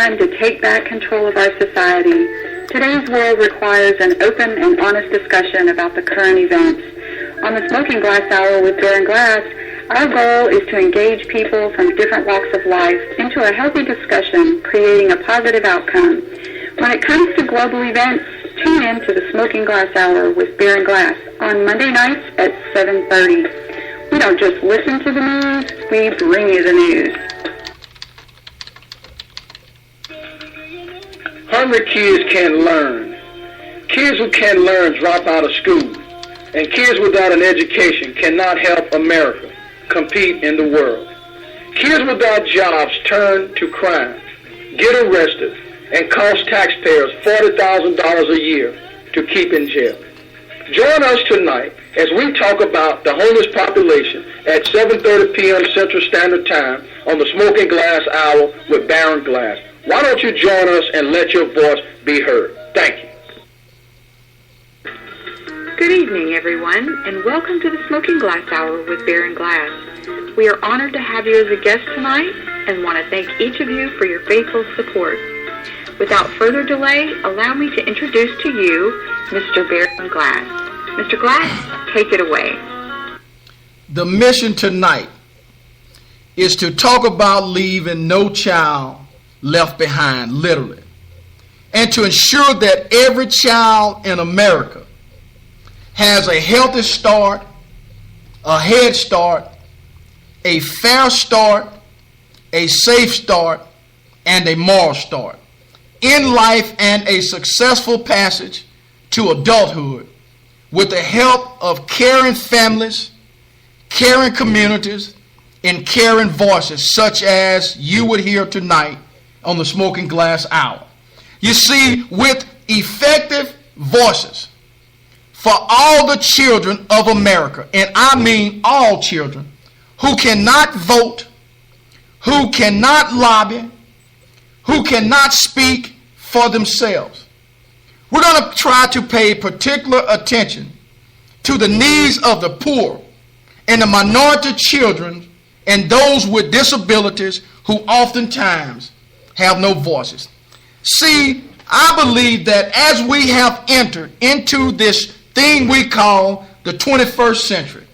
time to take back control of our society. Today's world requires an open and honest discussion about the current events. On the Smoking Glass Hour with Beer and Glass, our goal is to engage people from different walks of life into a healthy discussion, creating a positive outcome. When it comes to global events, tune in to the Smoking Glass Hour with Beer and Glass on Monday nights at 7:30. We don't just listen to the news, we bring you the news. Hungry kids can't learn. Kids who can't learn drop out of school. And kids without an education cannot help America compete in the world. Kids without jobs turn to crime, get arrested, and cost taxpayers $40,000 a year to keep in jail. Join us tonight as we talk about the homeless population at 7:30 p.m. Central Standard Time on the Smoking Glass Hour with Baron Glass. Why don't you join us and let your voice be heard? Thank you. Good evening, everyone, and welcome to the Smoking Glass Hour with Beer and Glass. We are honored to have you as a guest tonight and want to thank each of you for your faithful support. Without further delay, allow me to introduce to you Mr. Beer and Glass. Mr. Glass, take it away. The mission tonight is to talk about leaving no child left behind, literally, and to ensure that every child in America has a healthy start, a head start, a fair start, a safe start, and a moral start in life, and a successful passage to adulthood with the help of caring families, caring communities, and caring voices such as you would hear tonight on the Smoking Glass Hour. You see, with effective voices for all the children of America, and I mean all children, who cannot vote, who cannot lobby, who cannot speak for themselves. We're going to try to pay particular attention to the needs of the poor and the minority children and those with disabilities who oftentimes have no voices. See, I believe that as we have entered into this thing we call the 21st century,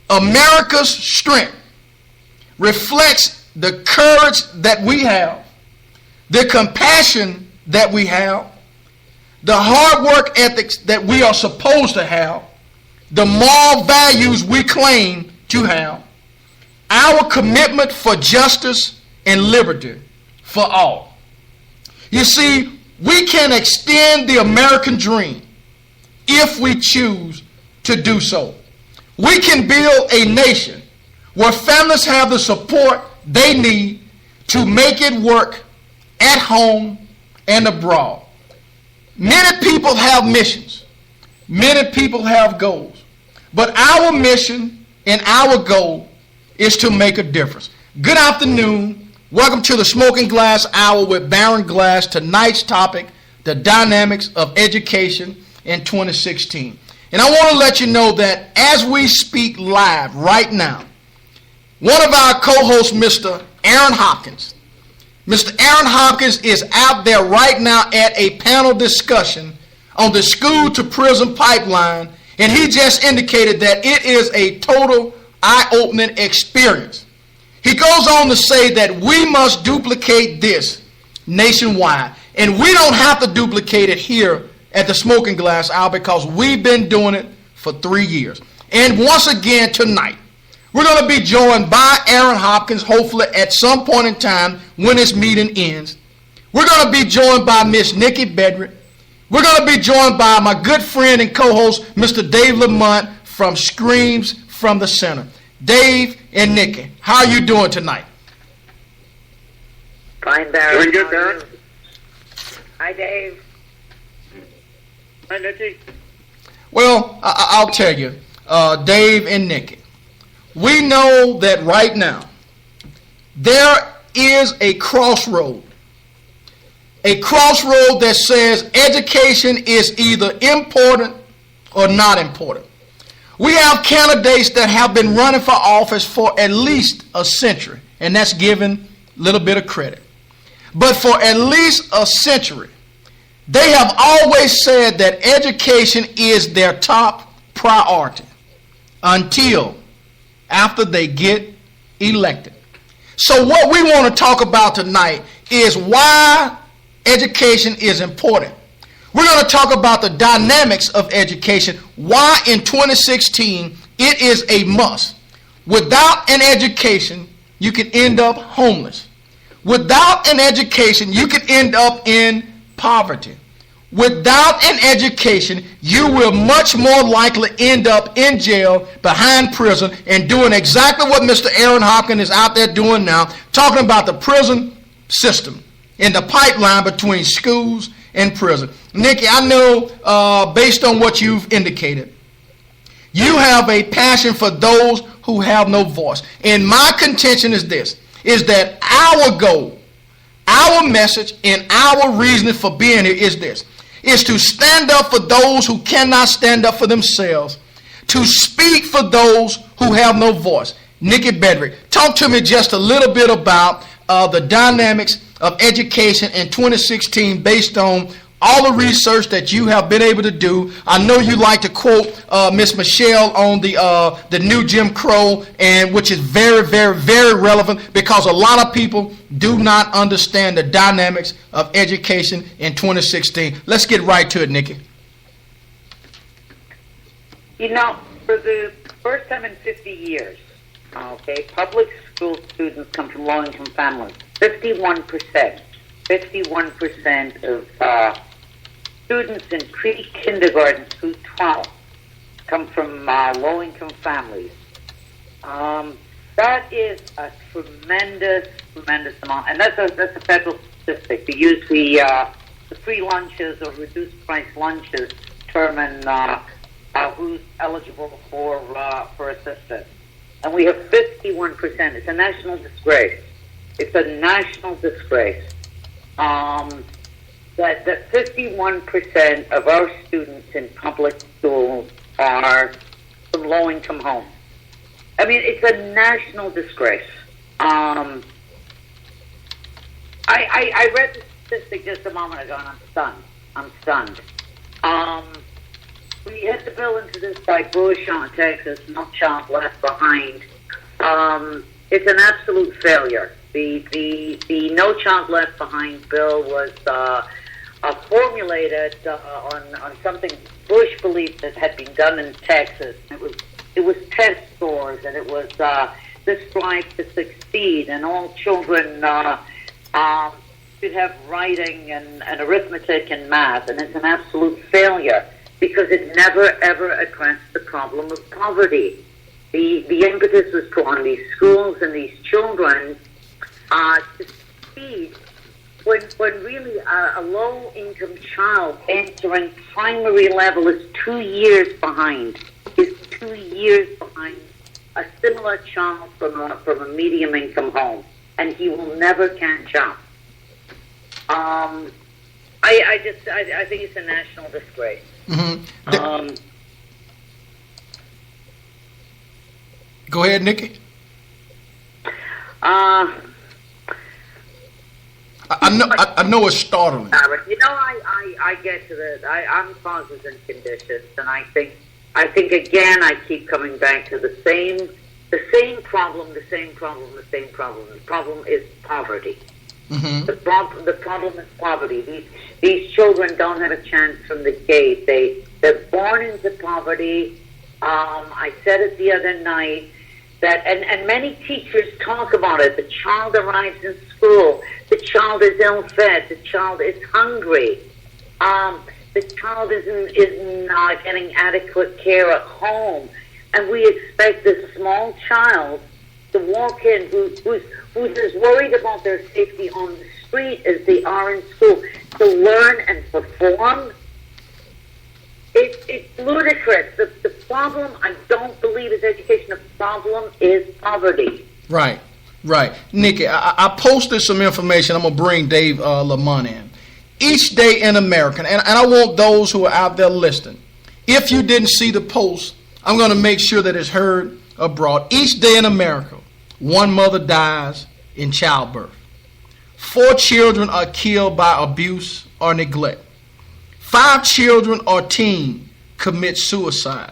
America's strength reflects the courage that we have, the compassion that we have, the hard work ethics that we are supposed to have, the moral values we claim to have, our commitment for justice and liberty for all. You see, we can extend the American dream if we choose to do so. We can build a nation where families have the support they need to make it work at home and abroad. Many people have missions. Many people have goals. But our mission and our goal is to make a difference. Good afternoon. Welcome to the Smoking Glass Hour with Baron Glass. Tonight's topic, the dynamics of education in 2016. And I want to let you know that as we speak live right now, one of our co-hosts, Mr. Aaron Hopkins, Mr. Aaron Hopkins is out there right now at a panel discussion on the school to prison pipeline, and he just indicated that it is a total eye-opening experience. He goes on to say that we must duplicate this nationwide, and we don't have to duplicate it here at the Smoking Glass Hour because we've been doing it for 3 years. And once again tonight, we're going to be joined by Aaron Hopkins, hopefully at some point in time when this meeting ends. We're going to be joined by Miss Nikki Bedrick. We're going to be joined by my good friend and co-host, Mr. Dave Lamont from Screams from the Center. Dave and Nikki, how are you doing tonight? Fine, Barry. Doing good, Barry. Hi, Dave. Hi, Nikki. Well, I'll tell you, Dave and Nikki, we know that right now there is a crossroad that says education is either important or not important. We have candidates that have been running for office for at least a century, and that's given a little bit of credit. But for at least a century, they have always said that education is their top priority until after they get elected. So what we want to talk about tonight is why education is important. We're going to talk about the dynamics of education, why in 2016 it is a must. Without an education, you can end up homeless. Without an education, you can end up in poverty. Without an education, you will much more likely end up in jail, behind prison, and doing exactly what Mr. Aaron Hopkins is out there doing now, talking about the prison system and the pipeline between schools and prison. Nikki, I know based on what you've indicated, you have a passion for those who have no voice. And my contention is this, is that our goal, our message, and our reasoning for being here is this, is to stand up for those who cannot stand up for themselves, to speak for those who have no voice. Nikki Bedrick, talk to me just a little bit about the dynamics of education in 2016 based on all the research that you have been able to do. I know you like to quote Miss Michelle on the new Jim Crow, and which is very, very, very relevant because a lot of people do not understand the dynamics of education in 2016. Let's get right to it, Nikki. You know, for the first time in 50 years, public school students come from low-income families. 51% of students in pre-kindergarten through 12 come from low-income families. That is a tremendous amount, and that's a federal statistic. We use the free lunches or reduced price lunches to determine who's eligible for assistance. And we have 51%. It's a national disgrace. It's a national disgrace that 51% of our students in public schools are from low-income homes. I mean, it's a national disgrace. I read the statistic just a moment ago, and I'm stunned. We had the bill introduced by Bush on Texas, No Child Left Behind. It's an absolute failure. The No Child Left Behind bill was formulated on something Bush believed that had been done in Texas. It was test scores, and it was the strive to succeed, and all children should have writing and arithmetic and math, and it's an absolute failure because it never ever addressed the problem of poverty. The impetus was put on these schools and these children to when really a low-income child entering primary level is 2 years behind. Is 2 years behind a similar child from a medium-income home, and he will never catch up. I think it's a national disgrace. Mm-hmm. Go ahead, Nikki. I know it's startling. You know, I get to the I'm causes and conditions, and I think again I keep coming back to the same problem. The problem is poverty. Mm-hmm. The problem is poverty. These children don't have a chance from the gate. They're born into poverty. I said it the other night that, and many teachers talk about it. The child arrives in school. The child is ill-fed. The child is hungry. The child is not getting adequate care at home, and we expect this small child to walk in who's as worried about their safety on the street as they are in school to learn and perform. It's ludicrous. The problem, I don't believe, is education. The problem is poverty. Right. Nikki, I posted some information. I'm going to bring Dave Lamont in. Each day in America, and I want those who are out there listening, if you didn't see the post, I'm going to make sure that it's heard abroad. Each day in America, one mother dies in childbirth. 4 children are killed by abuse or neglect. 5 children or teens commit suicide.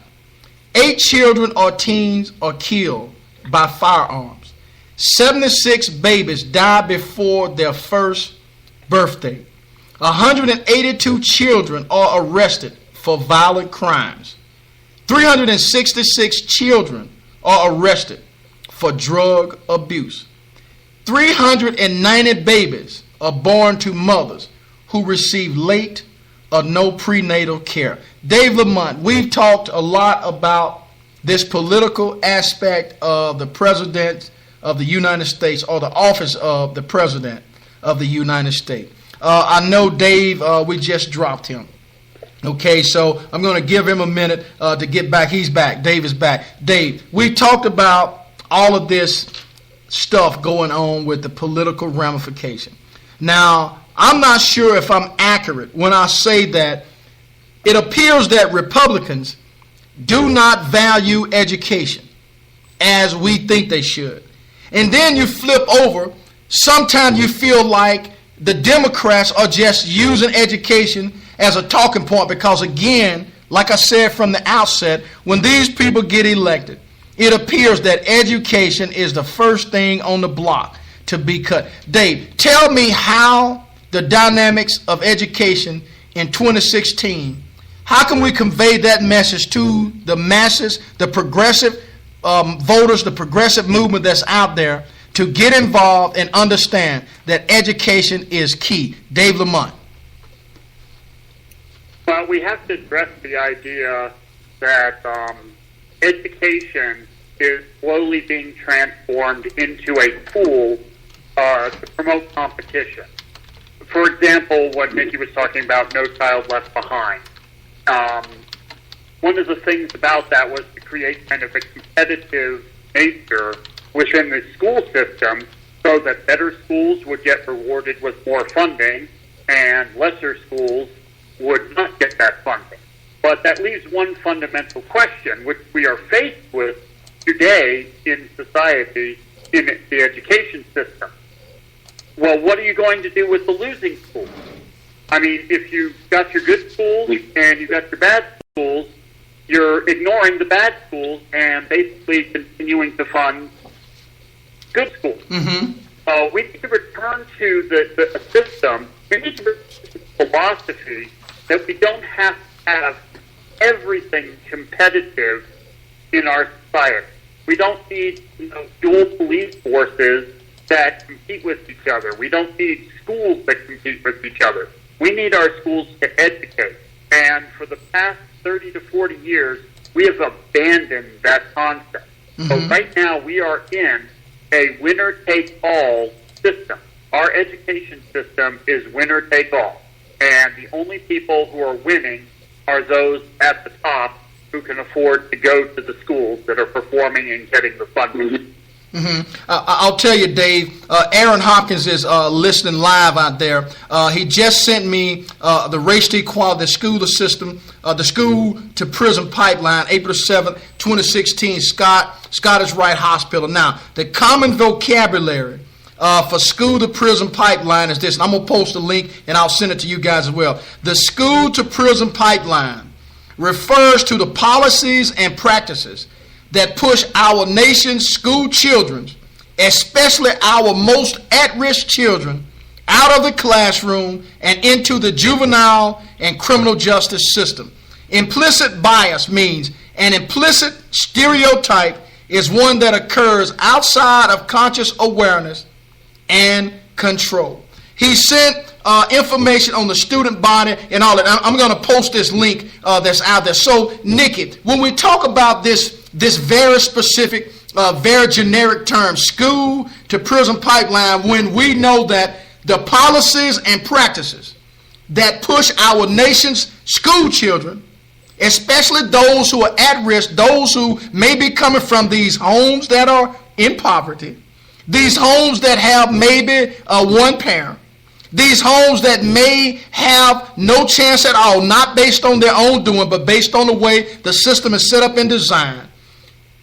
8 children or teens are killed by firearms. 76 babies die before their first birthday. 182 children are arrested for violent crimes. 366 children are arrested for drug abuse. 390 babies are born to mothers who receive late or no prenatal care. Dave Lamont, we've talked a lot about this political aspect of the President of the United States, or the office of the President of the United States. I know Dave, we just dropped him. Okay, so I'm going to give him a minute to get back. He's back. Dave is back. Dave, we talked about all of this stuff going on with the political ramification. Now, I'm not sure if I'm accurate when I say that it appears that Republicans do not value education as we think they should. And then you flip over, sometimes you feel like the Democrats are just using education as a talking point because, again, like I said from the outset, when these people get elected, it appears that education is the first thing on the block to be cut. Dave, tell me how the dynamics of education in 2016, how can we convey that message to the masses, the progressive voters, the progressive movement that's out there, to get involved and understand that education is key? Dave Lamont. Well, we have to address the idea that education is slowly being transformed into a tool to promote competition. For example, what Nikki was talking about, No Child Left Behind. One of the things about that was to create kind of a competitive nature within the school system so that better schools would get rewarded with more funding and lesser schools would not get that funding. But that leaves one fundamental question, which we are faced with today in society, in the education system. Well, what are you going to do with the losing schools? I mean, if you've got your good schools and you've got your bad schools, you're ignoring the bad schools and basically continuing to fund good schools. Mm-hmm. We need to return to the system. We need to return to the philosophy that we don't have to have everything competitive in our society. We don't need dual police forces that compete with each other. We don't need schools that compete with each other. We need our schools to educate. And for the past 30 to 40 years, we have abandoned that concept. Mm-hmm. So right now we are in a winner-take-all system. our education system is winner take all. And the only people who are winning are those at the top who can afford to go to the schools that are performing and getting the funding. I'll tell you, Dave, Aaron Hopkins is listening live out there. He just sent me the Race to Equality, the school system, the school to prison pipeline, April 7th, 2016, Scottish Rite Hospital. Now, the common vocabulary for school to prison pipeline is this, and I'm going to post a link and I'll send it to you guys as well. The school to prison pipeline refers to the policies and practices that push our nation's school children, especially our most at-risk children, out of the classroom and into the juvenile and criminal justice system. Implicit bias means an implicit stereotype is one that occurs outside of conscious awareness and control. He sent information on the student body and all that. I'm going to post this link that's out there. So, Nikki, when we talk about this very specific, very generic term, school to prison pipeline, when we know that the policies and practices that push our nation's school children, especially those who are at risk, those who may be coming from these homes that are in poverty, these homes that have maybe one parent, these homes that may have no chance at all, not based on their own doing, but based on the way the system is set up and designed.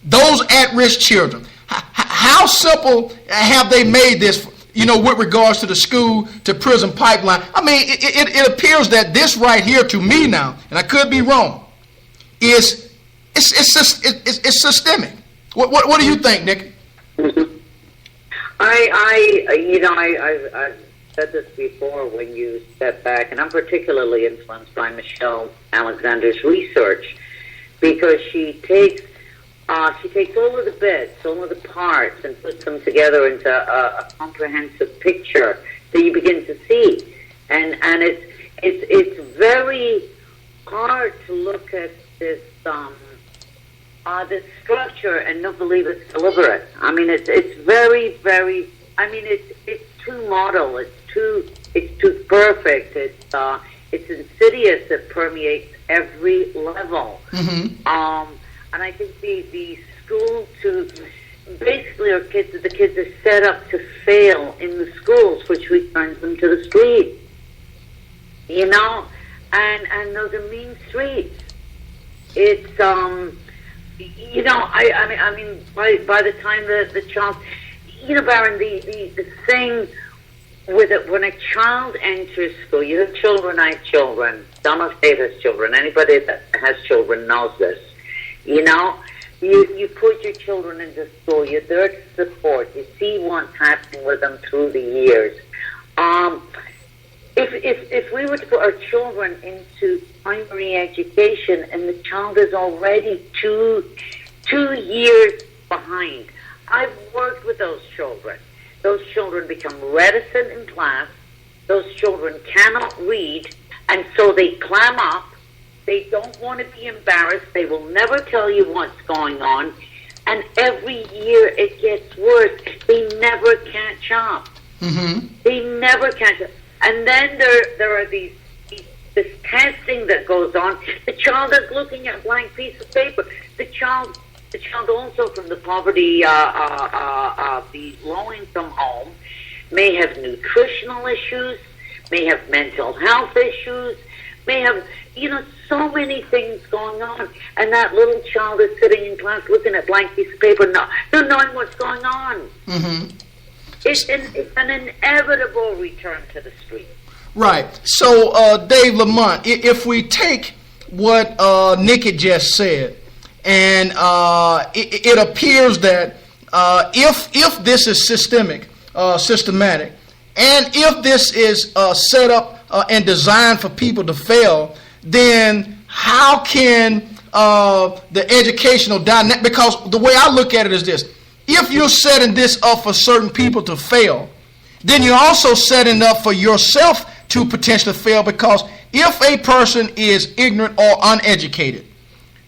Those at-risk children, how simple have they made this, with regards to the school to prison pipeline? I mean, it appears that this right here to me now, and I could be wrong, it's systemic. What do you think, Nick? I've said this before when you step back, and I'm particularly influenced by Michelle Alexander's research, because she takes all of the bits, all of the parts, and puts them together into a comprehensive picture that you begin to see. And it's very hard to look at this this structure and not believe it's deliberate. I mean, it's very, very. I mean, it's too model. It's too perfect. It's insidious. It permeates every level. And I think the school to basically the kids are set up to fail in the schools, which returns them to the street. And those are mean streets. It's I mean by the time the child, Baron, the thing with it, when a child enters school, you have children, I have children, Donna State has children, anybody that has children knows this. You put your children into school, you're there to support, you see what's happening with them through the years. If we were to put our children into primary education and the child is already two years behind, I've worked with those children. Those children become reticent in class. Those children cannot read, and so they clam up. They don't want to be embarrassed. They will never tell you what's going on. And every year it gets worse. They never catch up. They never catch up. And then there are this testing that goes on. The child is looking at a blank piece of paper. The child also from the poverty, the low-income home, may have nutritional issues, may have mental health issues, may have, so many things going on. And that little child is sitting in class looking at a blank piece of paper, not knowing what's going on. It's an inevitable return to the street. Right. So, Dave Lamont, if we take what Nikki just said, and it appears that if this is systematic, and if this is set up and designed for people to fail, then how can the educational dynamic, because the way I look at it is this: if you're setting this up for certain people to fail, then you're also setting up for yourself to potentially fail, because if a person is ignorant or uneducated,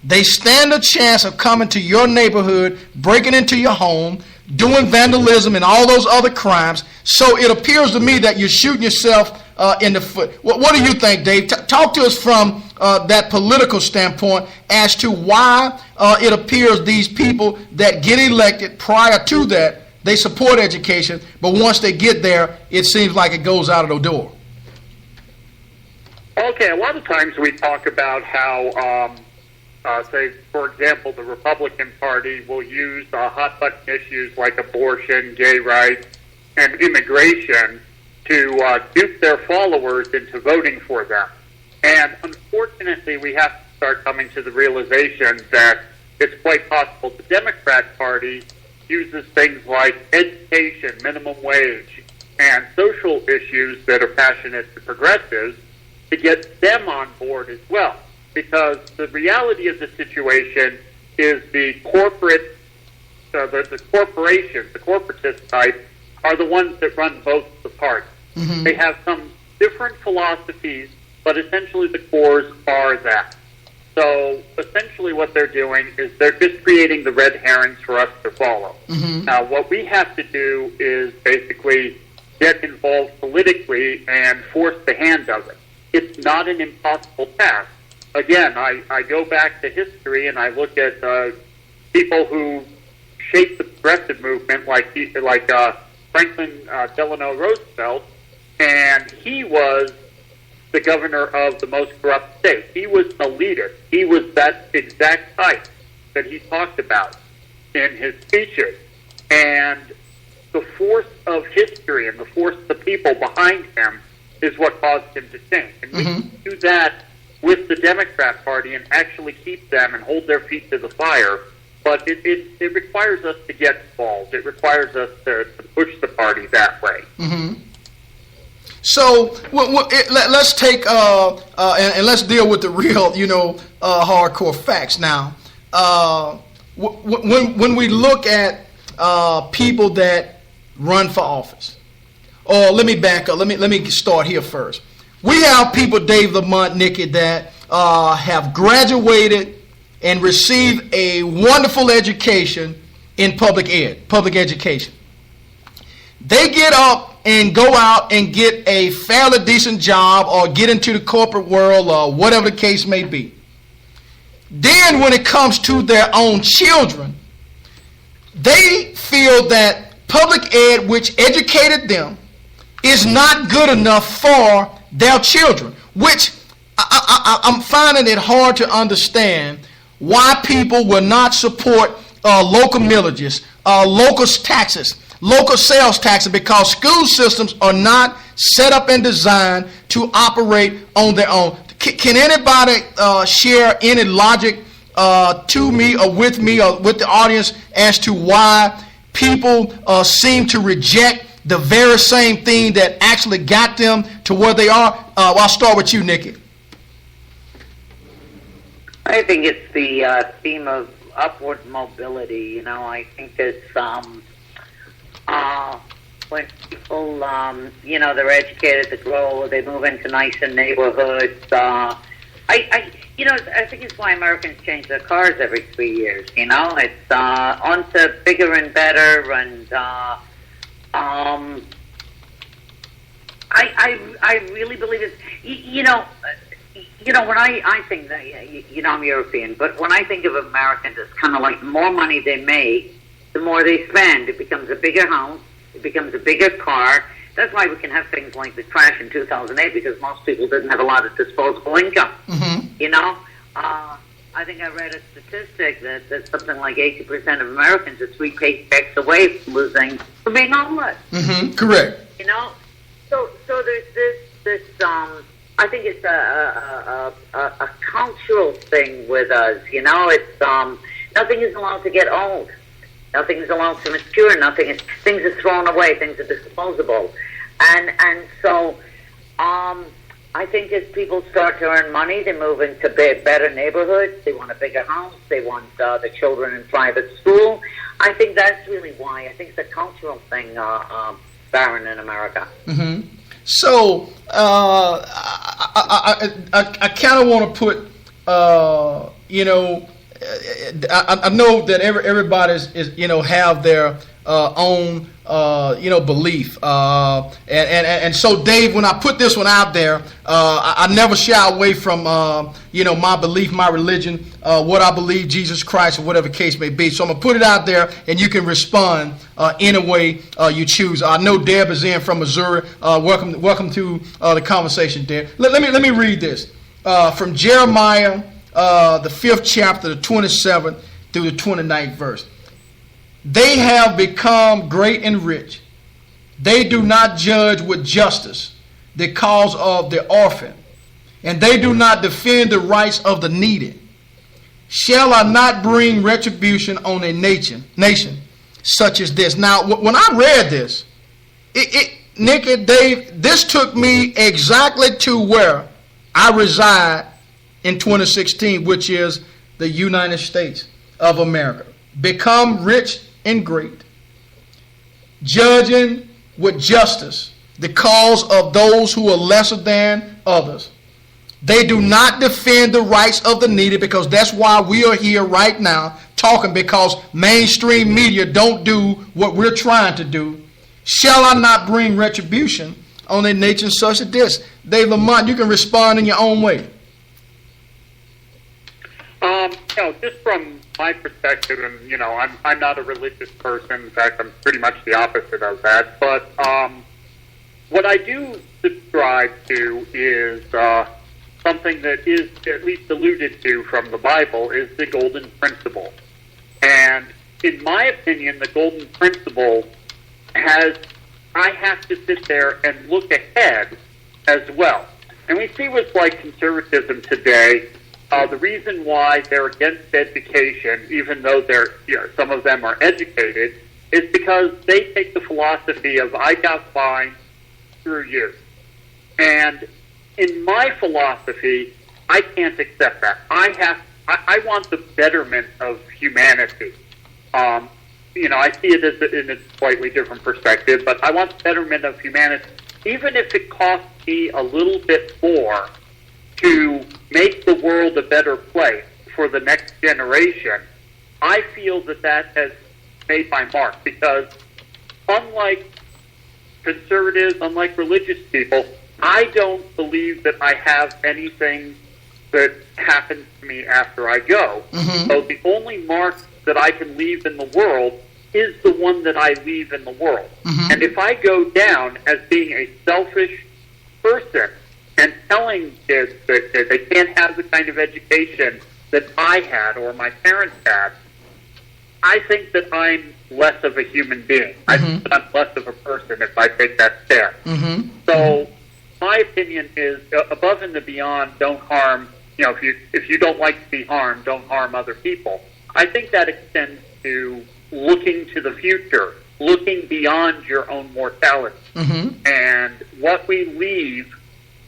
they stand a chance of coming to your neighborhood, breaking into your home, doing vandalism and all those other crimes. So it appears to me that you're shooting yourself in the foot. What do you think, Dave? Talk to us from that political standpoint as to why it appears these people that get elected prior to that, they support education, but once they get there, it seems like it goes out of the door. Okay, a lot of times we talk about how, say, for example, the Republican Party will use hot-button issues like abortion, gay rights, and immigration to dupe their followers into voting for them. And unfortunately, we have to start coming to the realization that it's quite possible the Democrat Party uses things like education, minimum wage, and social issues that are passionate to progressives to get them on board as well. Because the reality of the situation is the corporate, the corporations, the corporatist type, are the ones that run both the parties. Mm-hmm. They have some different philosophies, but essentially the cores are that. So essentially what they're doing is they're just creating the red herrings for us to follow. Mm-hmm. Now what we have to do is basically get involved politically and force the hand of it. It's not an impossible task. Again, I go back to history and I look at people who shaped the progressive movement, like Franklin Delano Roosevelt, and he was the governor of the most corrupt state. He was a leader. He was that exact type that he talked about in his speeches. And the force of history and the force of the people behind him is what caused him to change. And we can do that with the Democrat Party and actually keep them and hold their feet to the fire. But it requires us to get involved. It requires us to push the party that way. Mm-hmm. So let's take and let's deal with the real, hardcore facts now. When we look at people that run for office, or let me back up. Let me start here first. We have people, Dave Lamont, Nikki, that have graduated and received a wonderful education in public education. They get up and go out and get a fairly decent job or get into the corporate world or whatever the case may be. Then when it comes to their own children, they feel that public ed, which educated them, is not good enough for their children, which I'm finding it hard to understand why people will not support local millages, local taxes, local sales taxes, because school systems are not set up and designed to operate on their own. Can anybody share any logic to me or with the audience as to why people seem to reject the very same thing that actually got them to where they are? I'll start with you, Nikki. I think it's the theme of upward mobility. I think it's when people, they're educated to grow, they move into nicer neighborhoods. I think it's why Americans change their cars every 3 years. It's onto bigger and better, and I really believe it's, when I think that, I'm European, but when I think of Americans, it's kind of like the more money they make, the more they spend. It becomes a bigger house, it becomes a bigger car. That's why we can have things like the crash in 2008, because most people didn't have a lot of disposable income. Mm-hmm. I think I read a statistic that something like 80% of Americans are 3 paychecks away from being homeless. Mm-hmm. Correct. So there's this I think it's a cultural thing with us. It's nothing is allowed to get old. Nothing is allowed to mature. Things are thrown away. Things are disposable, and so I think as people start to earn money, they move into better neighborhoods. They want a bigger house. They want the children in private school. I think that's really why. I think it's a cultural thing, Baron, in America. Mm-hmm. So I kind of want to put, I know that everybody's is have their own belief. And so, Dave, when I put this one out there, I never shy away from my belief, my religion, what I believe, Jesus Christ, or whatever case may be. So I'm gonna put it out there, and you can respond any way you choose. I know Deb is in from Missouri. Welcome to the conversation, Deb. Let me read this from Jeremiah, the 5th chapter, the 27th through the 29th verse. They have become great and rich. They do not judge with justice the cause of the orphan, and they do not defend the rights of the needy. Shall I not bring retribution on a nation such as this? Now, when I read this, Nick and Dave, this took me exactly to where I reside in 2016, which is the United States of America. Become rich and great, judging with justice the cause of those who are lesser than others. They do not defend the rights of the needy, because that's why we are here right now talking, because mainstream media don't do what we're trying to do. Shall I not bring retribution on a nation such as this? Dave Lamont, you can respond in your own way. Just from my perspective, and I'm not a religious person. In fact, I'm pretty much the opposite of that. But what I do subscribe to is something that is at least alluded to from the Bible, is the golden principle. And in my opinion, the golden principle I have to sit there and look ahead as well. And we see with conservatism today. The reason why they're against education, even though some of them are educated, is because they take the philosophy of I got by through you. And in my philosophy, I can't accept that. I want the betterment of humanity. I see it in a slightly different perspective, but I want the betterment of humanity, even if it costs me a little bit more to make the world a better place for the next generation. I feel that has made my mark, because unlike conservatives, unlike religious people, I don't believe that I have anything that happens to me after I go. Mm-hmm. So the only mark that I can leave in the world is the one that I leave in the world. Mm-hmm. And if I go down as being a selfish person and telling kids that they can't have the kind of education that I had or my parents had, I think that I'm less of a human being. Mm-hmm. I think that I'm less of a person if I take that step. Mm-hmm. So my opinion is, above and beyond, don't harm. If you don't like to be harmed, don't harm other people. I think that extends to looking to the future, looking beyond your own mortality. Mm-hmm. And what we leave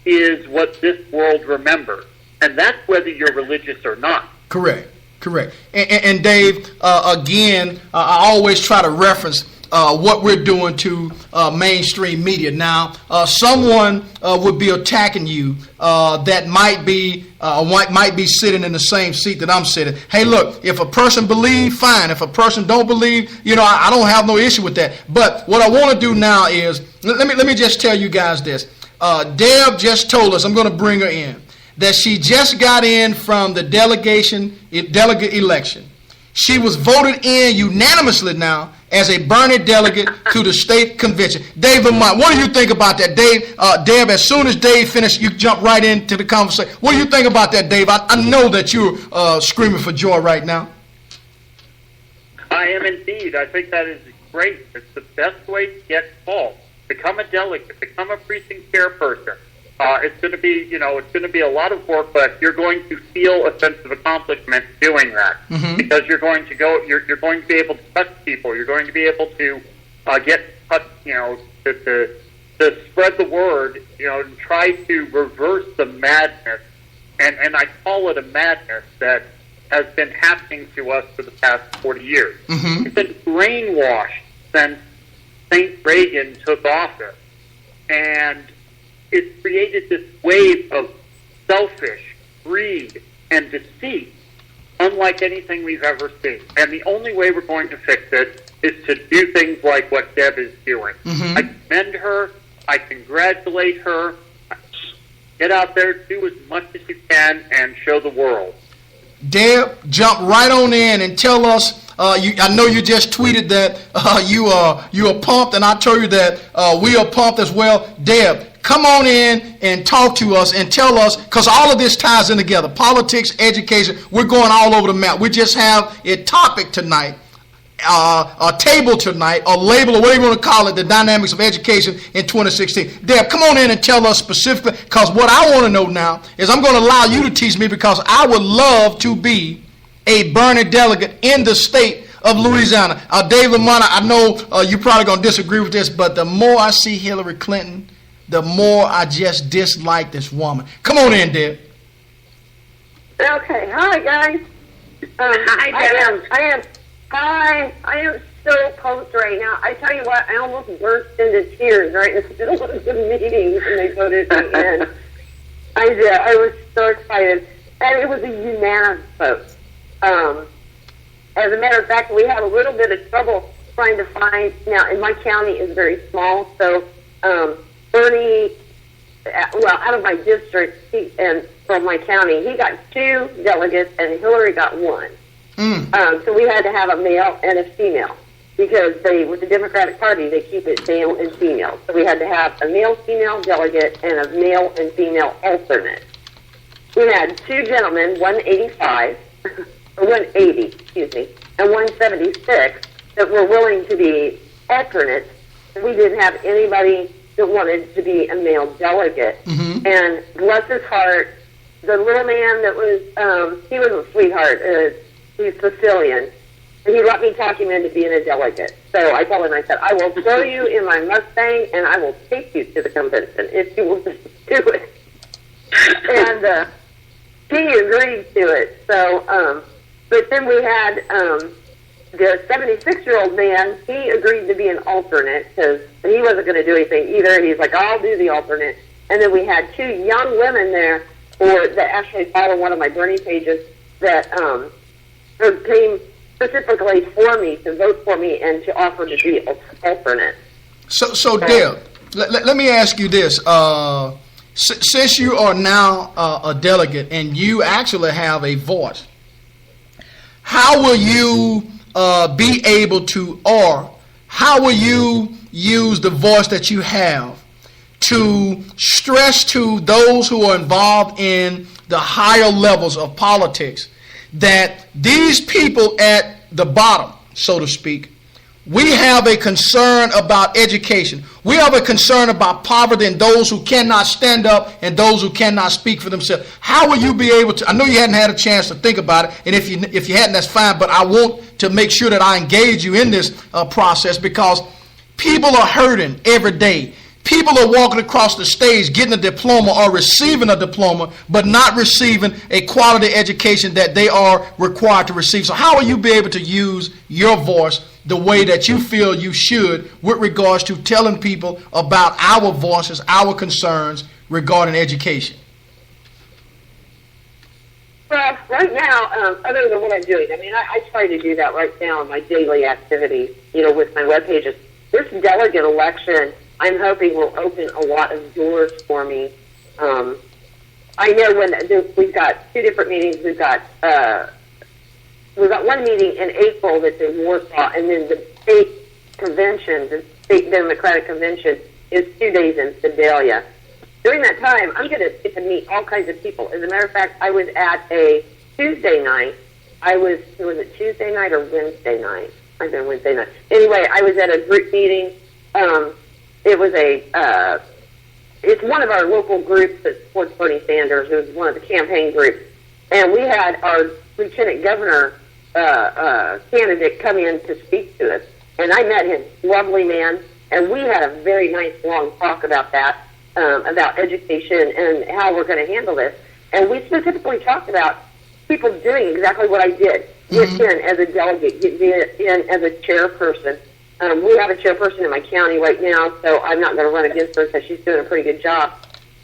is what this world remembers. And that's whether you're religious or not. Correct. And Dave, again, I always try to reference what we're doing to mainstream media. Now, someone would be attacking you that might be sitting in the same seat that I'm sitting. Hey, look, if a person believes, fine. If a person don't believe, I don't have no issue with that. But what I want to do now is, let me just tell you guys this. Deb just told us, I'm going to bring her in, that she just got in from the delegate election. She was voted in unanimously now as a Bernie delegate to the state convention. Dave Lamont, what do you think about that? Deb, as soon as Dave finished, you jump right into the conversation. What do you think about that, Dave? I know that you're screaming for joy right now. I am indeed. I think that is great. It's the best way to get involved. Become a delegate. Become a precinct chairperson. It's going to be a lot of work, but you're going to feel a sense of accomplishment doing that, mm-hmm. because you're going to be able to touch people. You're going to be able to get touch, to spread the word, and try to reverse the madness, and I call it a madness that has been happening to us for the past 40 years. Mm-hmm. We've been brainwashed since St. Reagan took office, and it's created this wave of selfish greed and deceit unlike anything we've ever seen. And the only way we're going to fix it is to do things like what Deb is doing. Mm-hmm. I commend her. I congratulate her. Get out there, do as much as you can, and show the world. Deb, jump right on in and tell us. I know you just tweeted that you are pumped, and I told you that we are pumped as well. Deb, come on in and talk to us and tell us, because all of this ties in together. Politics, education, we're going all over the map. We just have a topic tonight, a table tonight, a label, or whatever you want to call it, the dynamics of education in 2016. Deb, come on in and tell us specifically, because what I want to know now is I'm going to allow you to teach me, because I would love to be a Bernie delegate in the state of Louisiana. Dave Lamont, I know you're probably going to disagree with this, but the more I see Hillary Clinton, the more I just dislike this woman. Come on in, Deb. Okay, hi guys. I am so pumped right now. I tell you what, I almost burst into tears right in the middle of the meeting when they voted me in. I did. I was so excited, and it was a unanimous vote. As a matter of fact, we had a little bit of trouble trying to find. Now, and my county is very small, so Bernie, out of my district and from my county, he got 2 delegates, and Hillary got 1. So we had to have a male and a female, because with the Democratic Party, they keep it male and female. So we had to have a male-female delegate and a male and female alternate. We had 2 gentlemen, 185, or 180, excuse me, and 176 that were willing to be alternates. We didn't have anybody that wanted to be a male delegate. Mm-hmm. And bless his heart, the little man that was, he was a sweetheart. He's Sicilian. And he let me talk him into being a delegate. So I told him, I said, I will throw you in my Mustang, and I will take you to the convention if you will just do it. And he agreed to it. So, but then we had the 76-year-old man. He agreed to be an alternate because he wasn't going to do anything either. He's like, I'll do the alternate. And then we had 2 young women there, that actually follow one of my Bernie pages, that came specifically for me to vote for me and to offer to be alternate. So Deb, let me ask you this. Since you are now a delegate and you actually have a voice, how will you be able to, or how will you use the voice that you have to stress to those who are involved in the higher levels of politics that these people at the bottom, so to speak, we have a concern about education. We have a concern about poverty and those who cannot stand up and those who cannot speak for themselves. How will you be able to? I know you hadn't had a chance to think about it, and if you hadn't, that's fine, but I want to make sure that I engage you in this process, because people are hurting every day. People are walking across the stage getting a diploma or receiving a diploma, but not receiving a quality education that they are required to receive. So how will you be able to use your voice the way that you feel you should with regards to telling people about our voices, our concerns regarding education? Well, right now, other than what I'm doing, I mean, I try to do that right now in my daily activities, with my web pages. This delegate election, I'm hoping, will open a lot of doors for me. I know we've got 2 different meetings. We've got one meeting in April that's in Warsaw, and then the state convention, the state Democratic convention, is 2 days in Sedalia. During that time, I'm going to get to meet all kinds of people. As a matter of fact, I was at a Tuesday night. Was it Tuesday night or Wednesday night? I think Wednesday night. Anyway, I was at a group meeting. It was it's one of our local groups that supports Bernie Sanders. It was one of the campaign groups. And we had our lieutenant governor candidate come in to speak to us. And I met him, lovely man, and we had a very nice long talk about that, about education and how we're going to handle this. And we specifically talked about people doing exactly what I did. Get in as a delegate, get in as a chairperson. We have a chairperson in my county right now, so I'm not going to run against her because she's doing a pretty good job.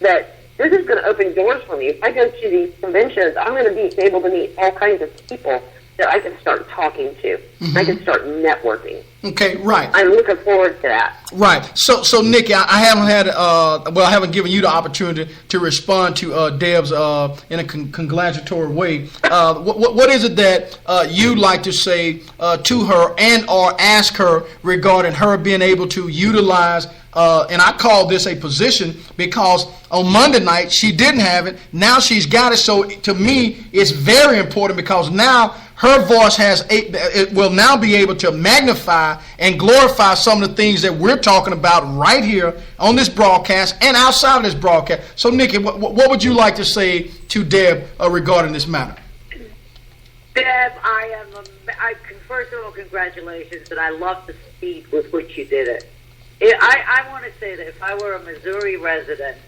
But this is going to open doors for me. If I go to these conventions, I'm going to be able to meet all kinds of people that I can start talking to. Mm-hmm. I can start networking. Okay, right. I'm looking forward to that. Right. So Nikki, I haven't had, I haven't given you the opportunity to respond to Deb's in a congratulatory way. What is it that you'd like to say to her and or ask her regarding her being able to utilize, and I call this a position because on Monday night she didn't have it. Now she's got it. So to me, it's very important because now her voice it will now be able to magnify and glorify some of the things that we're talking about right here on this broadcast and outside of this broadcast. So, Nikki, what would you like to say to Deb regarding this matter? Deb, first of all, congratulations, and I love the speed with which you did it. I want to say that if I were a Missouri resident,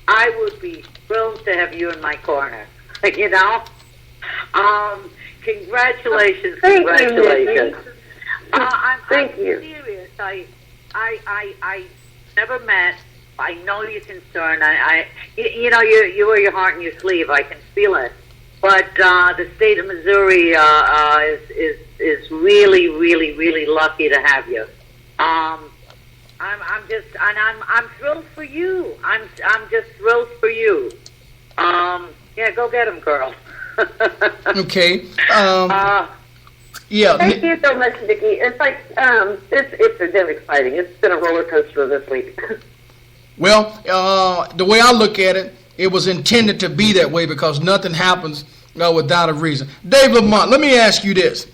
I would be thrilled to have you in my corner. You know? Congratulations, congratulations. I'm serious. I never met. I know you're concerned. You know, you wear your heart in your sleeve. I can feel it. But the state of Missouri is really, really, really lucky to have you. I'm thrilled for you. I'm just thrilled for you. Yeah, go get him, girl. Okay. Yeah. Thank you so much, Nikki. It's like it's been exciting. It's been a roller coaster this week. Well, the way I look at it, it was intended to be that way because nothing happens without a reason. Dave Lamont, let me ask you this.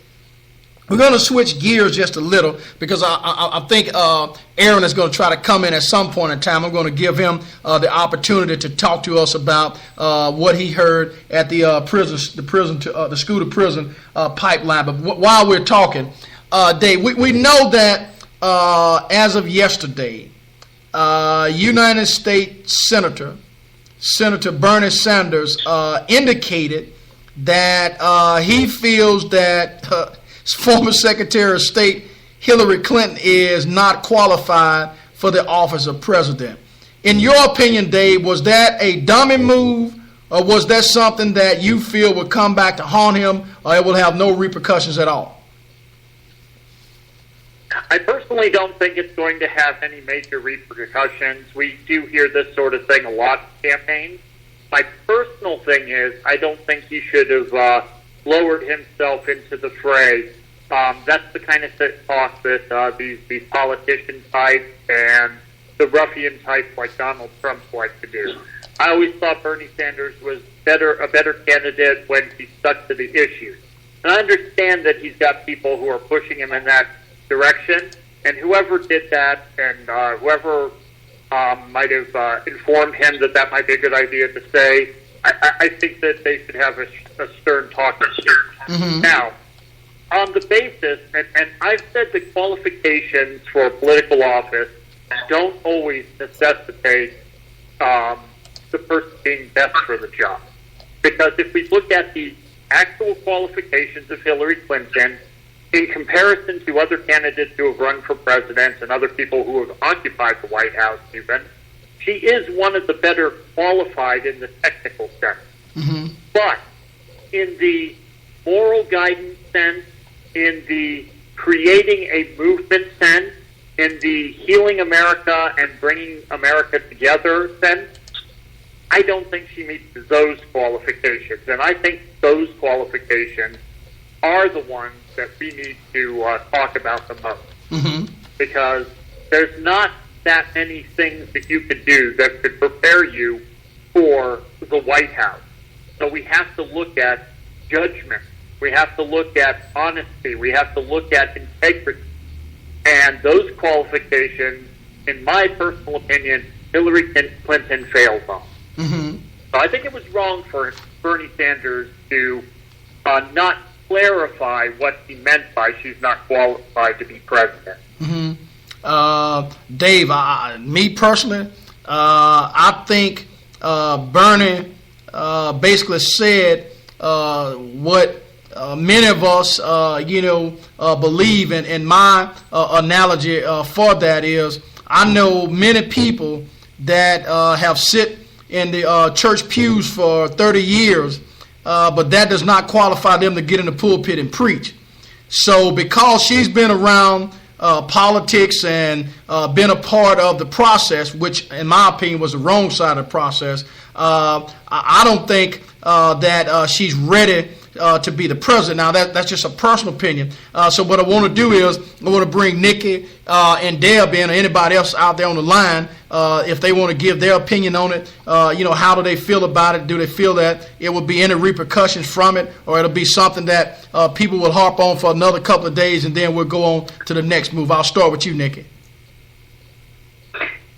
We're going to switch gears just a little because I think Aaron is going to try to come in at some point in time. I'm going to give him the opportunity to talk to us about what he heard at the the school to prison pipeline. But while we're talking, Dave, we know that as of yesterday, United States Senator Bernie Sanders indicated that he feels that former Secretary of State Hillary Clinton is not qualified for the office of president. In your opinion, Dave, was that a dummy move, or was that something that you feel would come back to haunt him, or it will have no repercussions at all? I personally don't think it's going to have any major repercussions. We do hear this sort of thing a lot in campaigns. My personal thing is I don't think he should have lowered himself into the fray. That's the kind of talk that these politician types and the ruffian types like Donald Trump like to do. I always thought Bernie Sanders was a better candidate when he stuck to the issues. And I understand that he's got people who are pushing him in that direction, and whoever did that and whoever might have informed him that that might be a good idea to say, I think that they should have a stern talking to. Mm-hmm. Now, on the basis, and I've said the qualifications for political office don't always necessitate the person being best for the job. Because if we look at the actual qualifications of Hillary Clinton in comparison to other candidates who have run for president and other people who have occupied the White House even, she is one of the better qualified in the technical sense. Mm-hmm. But in the moral guidance sense, in the creating a movement sense, in the healing America and bringing America together sense, I don't think she meets those qualifications. And I think those qualifications are the ones that we need to talk about the most. Mm-hmm. Because there's not that many things that you could do that could prepare you for the White House. So we have to look at judgment. We have to look at honesty. We have to look at integrity. And those qualifications, in my personal opinion, Hillary Clinton failed on. Mm-hmm. So I think it was wrong for Bernie Sanders to not clarify what he meant by she's not qualified to be president. Mm-hmm. Dave, me personally, I think Bernie basically said what many of us, believe in. And my analogy for that is, I know many people that have sit in the church pews for 30 years but that does not qualify them to get in the pulpit and preach. So because she's been around politics and been a part of the process, which in my opinion was the wrong side of the process, I don't think that she's ready to be the president. Now that's just a personal opinion. So what I want to do is I want to bring Nikki and Deb in, or anybody else out there on the line, if they want to give their opinion on it. How do they feel about it? Do they feel that it will be any repercussions from it, or it'll be something that people will harp on for another couple of days, and then we'll go on to the next move? I'll start with you, Nikki.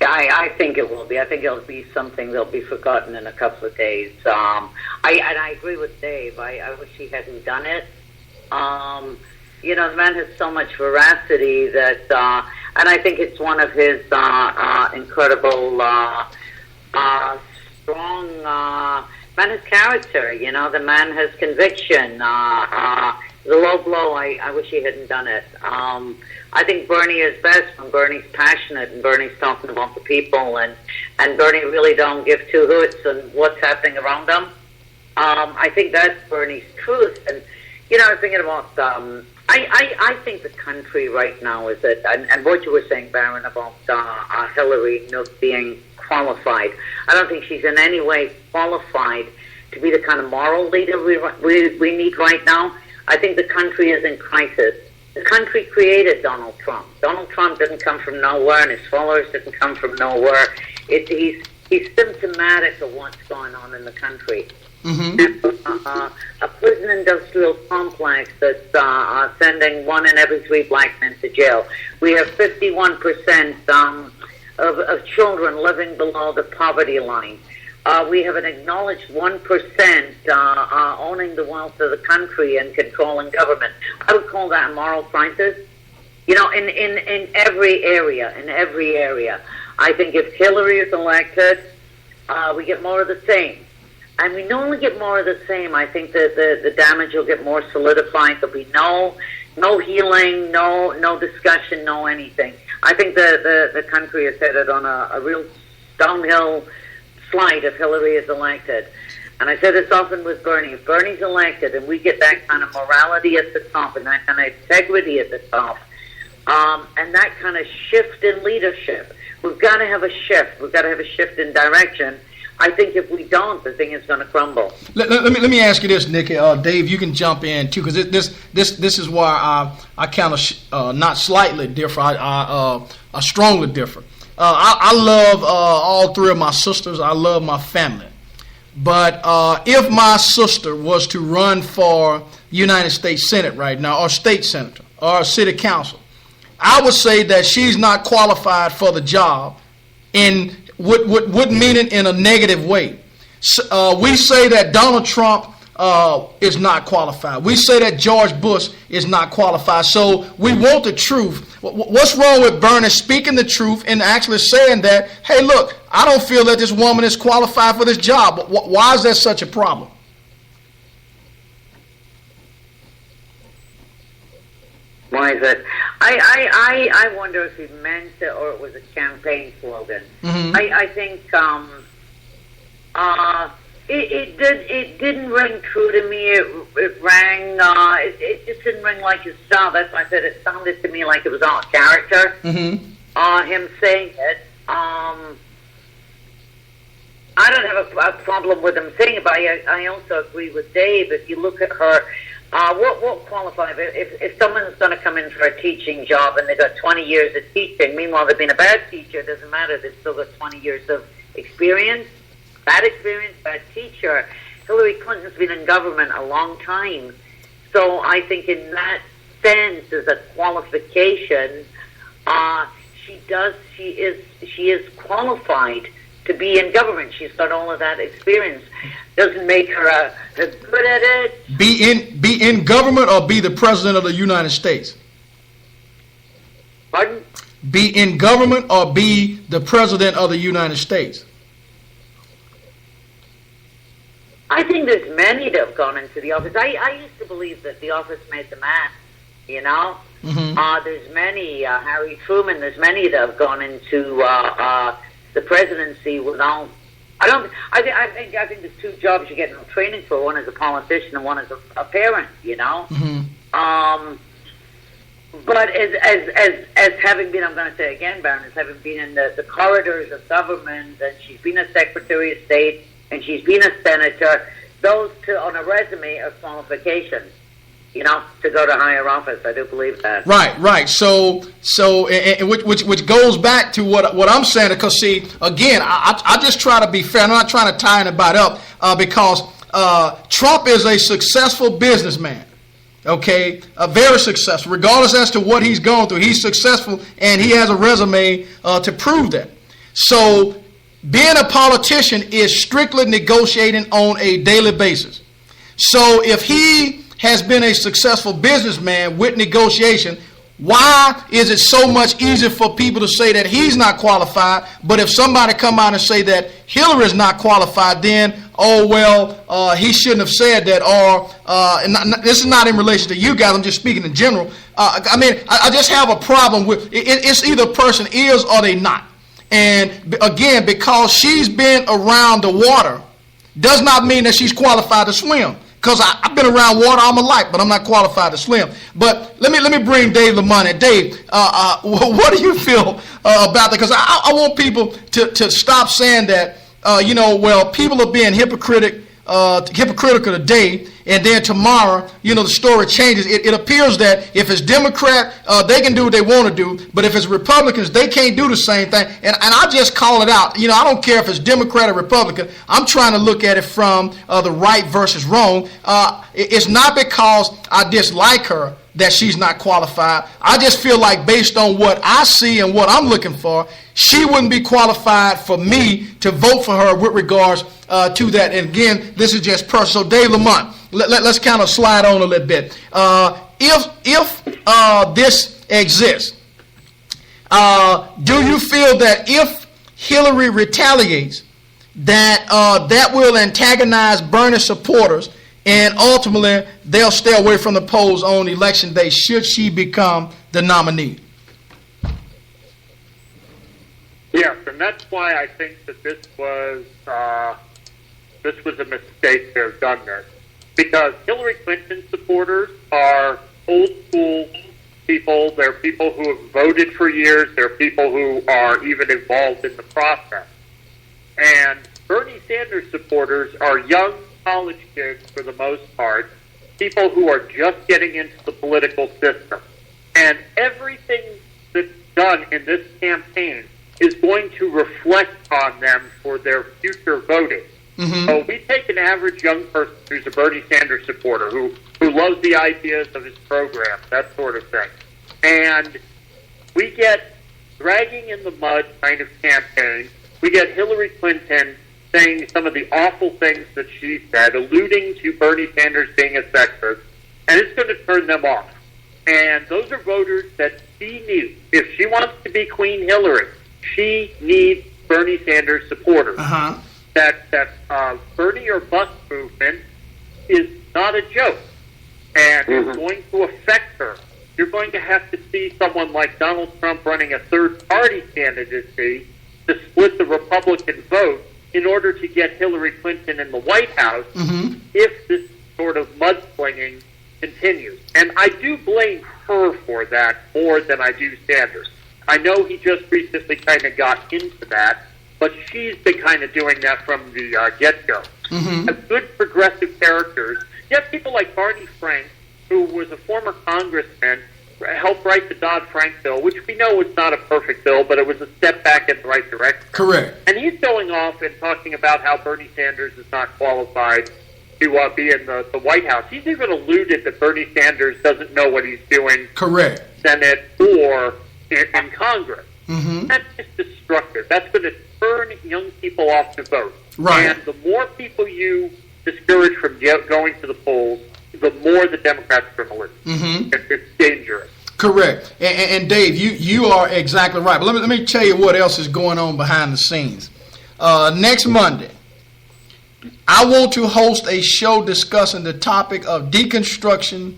I think it will be. I think it'll be something that'll be forgotten in a couple of days. I agree with Dave. I wish he hadn't done it. The man has so much veracity that, and I think it's one of his incredible, strong, man has character. The man has conviction. The low blow, I wish he hadn't done it. I think Bernie is best when Bernie's passionate and Bernie's talking about the people, and Bernie really don't give two hoots on what's happening around him. I think that's Bernie's truth. And, I was thinking about, I think the country right now is that, and what you were saying, Baron, about Hillary not being qualified. I don't think she's in any way qualified to be the kind of moral leader we need right now. I think the country is in crisis. The country created Donald Trump. Donald Trump didn't come from nowhere, and his followers didn't come from nowhere. He's symptomatic of what's going on in the country. Mm-hmm. A prison industrial complex that's sending 1 in every 3 black men to jail. We have 51% of children living below the poverty line. We have an acknowledged 1% owning the wealth of the country and controlling government. I would call that a moral crisis. In every area. I think if Hillary is elected, we get more of the same. And we not only get more of the same, I think that the damage will get more solidified. There'll be no healing, no discussion, no anything. I think the country is headed on a real downhill slide if Hillary is elected. And I said this often with Bernie. If Bernie's elected and we get that kind of morality at the top and that kind of integrity at the top, and that kind of shift in leadership, we've got to have a shift. We've got to have a shift in direction. I think if we don't, the thing is going to crumble. Let me ask you this, Nikki. Dave, you can jump in too, because this is why I kind of not slightly differ. I strongly differ. I love all 3 of my sisters. I love my family. But if my sister was to run for United States Senate right now, or state senator, or city council, I would say that she's not qualified for the job, and would mean it in a negative way. We say that Donald Trump is not qualified. We say that George Bush is not qualified. So we want the truth. What's wrong with Bernie speaking the truth and actually saying that, hey, look, I don't feel that this woman is qualified for this job? Why is that such a problem? Why is it? I wonder if he meant it or it was a campaign slogan. Mm-hmm. I think it didn't ring true to me. It rang. It just didn't ring like his style. That's why I said it sounded to me like it was all character. Mm-hmm. Him saying it. I don't have a problem with him saying it, but I also agree with Dave. If you look at her. What qualifies? If someone's going to come in for a teaching job and they've got 20 years of teaching, meanwhile they've been a bad teacher, it doesn't matter. They've still got 20 years of experience. Bad teacher. Hillary Clinton's been in government a long time. So I think in that sense, as a qualification, she is qualified to be in government. She's got all of that experience. Doesn't make her good at it. Be in government or be the president of the United States? Pardon? Be in government or be the president of the United States? I think there's many that have gone into the office. I used to believe that the office made the man, Mm-hmm. There's many, Harry Truman, there's many that have gone into the presidency without I think there's two jobs you get no training for. One is a politician and one is a parent. You know. Mm-hmm. But as having been, I'm going to say again, Baron, as having been in the corridors of government, and she's been a Secretary of State, and she's been a senator, those two on a resume are qualifications, you know, to go to higher office. I do believe that. Right. So, which goes back to what I'm saying, because see, again, I just try to be fair. I'm not trying to tie anybody up because Trump is a successful businessman. Okay, very successful. Regardless as to what he's gone through, he's successful, and he has a resume to prove that. So, being a politician is strictly negotiating on a daily basis. So, if he has been a successful businessman with negotiation, why is it so much easier for people to say that he's not qualified? But if somebody come out and say that Hillary is not qualified, then he shouldn't have said that. Or this is not in relation to you guys. I'm just speaking in general. I just have a problem with it's either a person is or they not. And again, because she's been around the water, does not mean that she's qualified to swim. Because I've been around water all my life, but I'm not qualified to swim. But let me bring Dave Lamont in. Dave, what do you feel about that? Because I want people to stop saying that, people are being hypocritical today, and then tomorrow, the story changes. It appears that if it's Democrat, they can do what they want to do, but if it's Republicans, they can't do the same thing. And I just call it out. I don't care if it's Democrat or Republican. I'm trying to look at it from the right versus wrong. It's not because I dislike her that she's not qualified. I just feel like based on what I see and what I'm looking for, she wouldn't be qualified for me to vote for her with regards to that. And again, this is just personal. So Dave Lamont, let's kind of slide on a little bit. If this exists, do you feel that if Hillary retaliates, that will antagonize Bernie supporters, and ultimately they'll stay away from the polls on election day should she become the nominee? Yes, and that's why I think that this was a mistake to have done this. Because Hillary Clinton supporters are old school people. They're people who have voted for years. They're people who are even involved in the process. And Bernie Sanders supporters are young college kids for the most part, people who are just getting into the political system. And everything that's done in this campaign is going to reflect on them for their future voting. Mm-hmm. So we take an average young person who's a Bernie Sanders supporter, who loves the ideas of his program, that sort of thing. And we get dragging in the mud kind of campaign. We get Hillary Clinton saying some of the awful things that she said, alluding to Bernie Sanders being a sexist, and it's going to turn them off. And those are voters that she needs. If she wants to be Queen Hillary, she needs Bernie Sanders supporters. Uh-huh. That Bernie or bust movement is not a joke, and it's going to affect her. You're going to have to see someone like Donald Trump running a third-party candidacy to split the Republican vote in order to get Hillary Clinton in the White House if this sort of mudslinging continues. And I do blame her for that more than I do Sanders. I know he just recently kind of got into that, but she's been kind of doing that from the get-go. As good progressive characters, you have people like Barney Frank, who was a former congressman, helped write the Dodd-Frank bill, which we know was not a perfect bill, but it was a step back in the right direction. Correct. And he's going off and talking about how Bernie Sanders is not qualified to be in the White House. He's even alluded that Bernie Sanders doesn't know what he's doing. Correct. Senate or in Congress. That's just destructive. That's going to turn young people off to vote. Right. And the more people you discourage from going to the polls, the more the Democrats are going to lose. It's dangerous. Correct. And Dave, you are exactly right. But let me tell you what else is going on behind the scenes. Next Monday, I want to host a show discussing the topic of deconstructing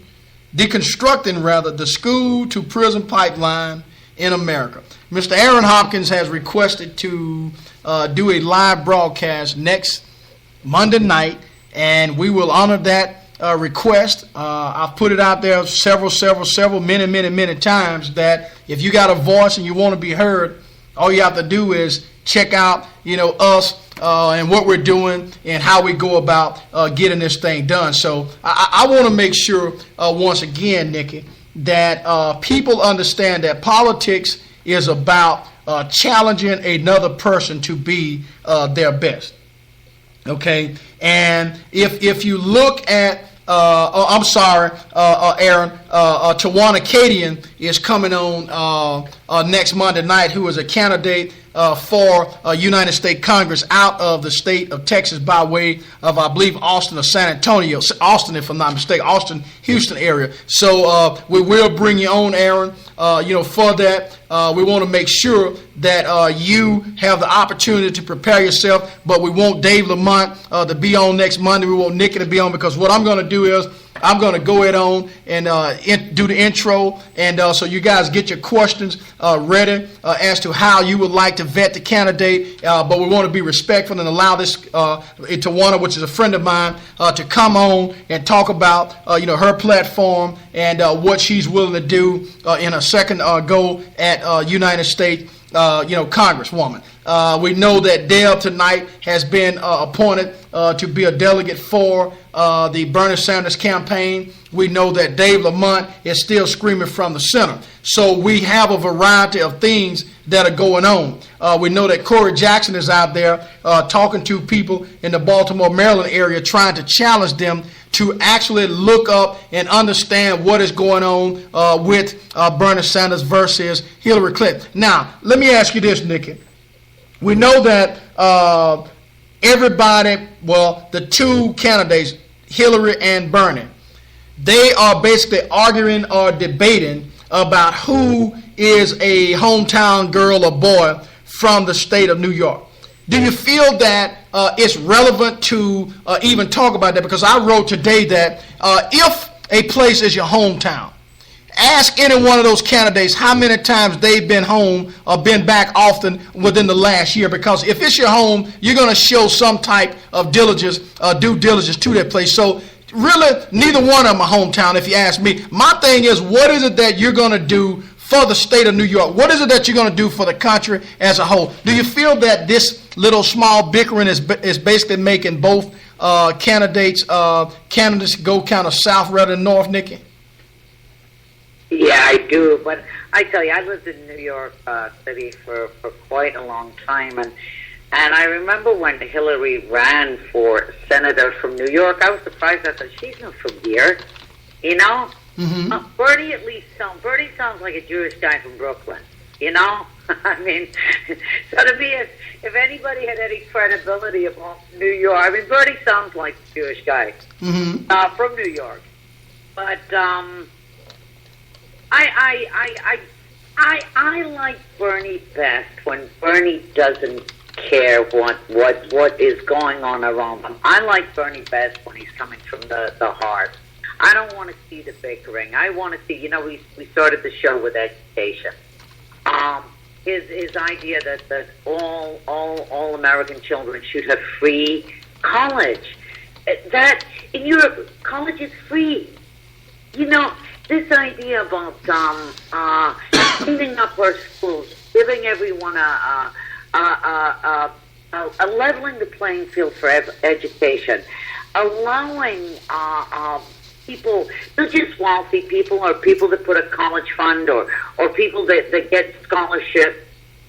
the school to prison pipeline in America. Mr. Aaron Hopkins has requested to do a live broadcast next Monday night, and we will honor that request. I've put it out there many times that if you got a voice and you want to be heard, all you have to do is check out, us and what we're doing and how we go about getting this thing done. So I want to make sure once again, Nikki, that people understand that politics is about challenging another person to be their best. Okay, and if you look at, Aaron, Tawana Cadian is coming on next Monday night, who is a candidate for United States Congress out of the state of Texas by way of, I believe, Austin or San Antonio. Austin, if I'm not mistaken, Austin, Houston area. So we will bring you on, Aaron, for that. We want to make sure that you have the opportunity to prepare yourself, but we want Dave Lamont to be on next Monday. We want Nikki to be on, because what I'm going to do is I'm going to go ahead on and do the intro, and so you guys get your questions ready as to how you would like to vet the candidate, but we want to be respectful and allow this Tawana, which is a friend of mine, to come on and talk about her platform and what she's willing to do in a second go at United States Congresswoman. We know that Dale tonight has been appointed to be a delegate for the Bernie Sanders campaign. We know that Dave Lamont is still screaming from the center. So we have a variety of things that are going on. We know that Corey Jackson is out there talking to people in the Baltimore, Maryland area, trying to challenge them to actually look up and understand what is going on with Bernie Sanders versus Hillary Clinton. Now, let me ask you this, Nikki. We know that the two candidates, Hillary and Bernie, they are basically arguing or debating about who is a hometown girl or boy from the state of New York. Do you feel that it's relevant to even talk about that? Because I wrote today that if a place is your hometown, ask any one of those candidates how many times they've been home or been back often within the last year. Because if it's your home, you're going to show some type of due diligence to that place. So really, neither one of them are hometown, if you ask me. My thing is, what is it that you're going to do for the state of New York? What is it that you're going to do for the country as a whole? Do you feel that this little small bickering is basically making both candidates go kind of south rather than north, Nikki? Yeah, I do. But I tell you, I lived in New York City for quite a long time, and I remember when Hillary ran for senator from New York, I was surprised. I thought, she's not from here, Mm-hmm. Bernie at least Bernie sounds like a Jewish guy from Brooklyn, I mean, so to me, if anybody had any credibility about New York, Bernie sounds like a Jewish guy from New York. But I like Bernie best when Bernie doesn't care what is going on around him. I like Bernie best when he's coming from the heart. I don't want to see the bickering. I want to see, we started the show with education. His idea that all American children should have free college. That in Europe, college is free. This idea about cleaning up our schools, giving everyone a leveling the playing field for education, allowing people, not just wealthy people or people that put a college fund or people that get scholarships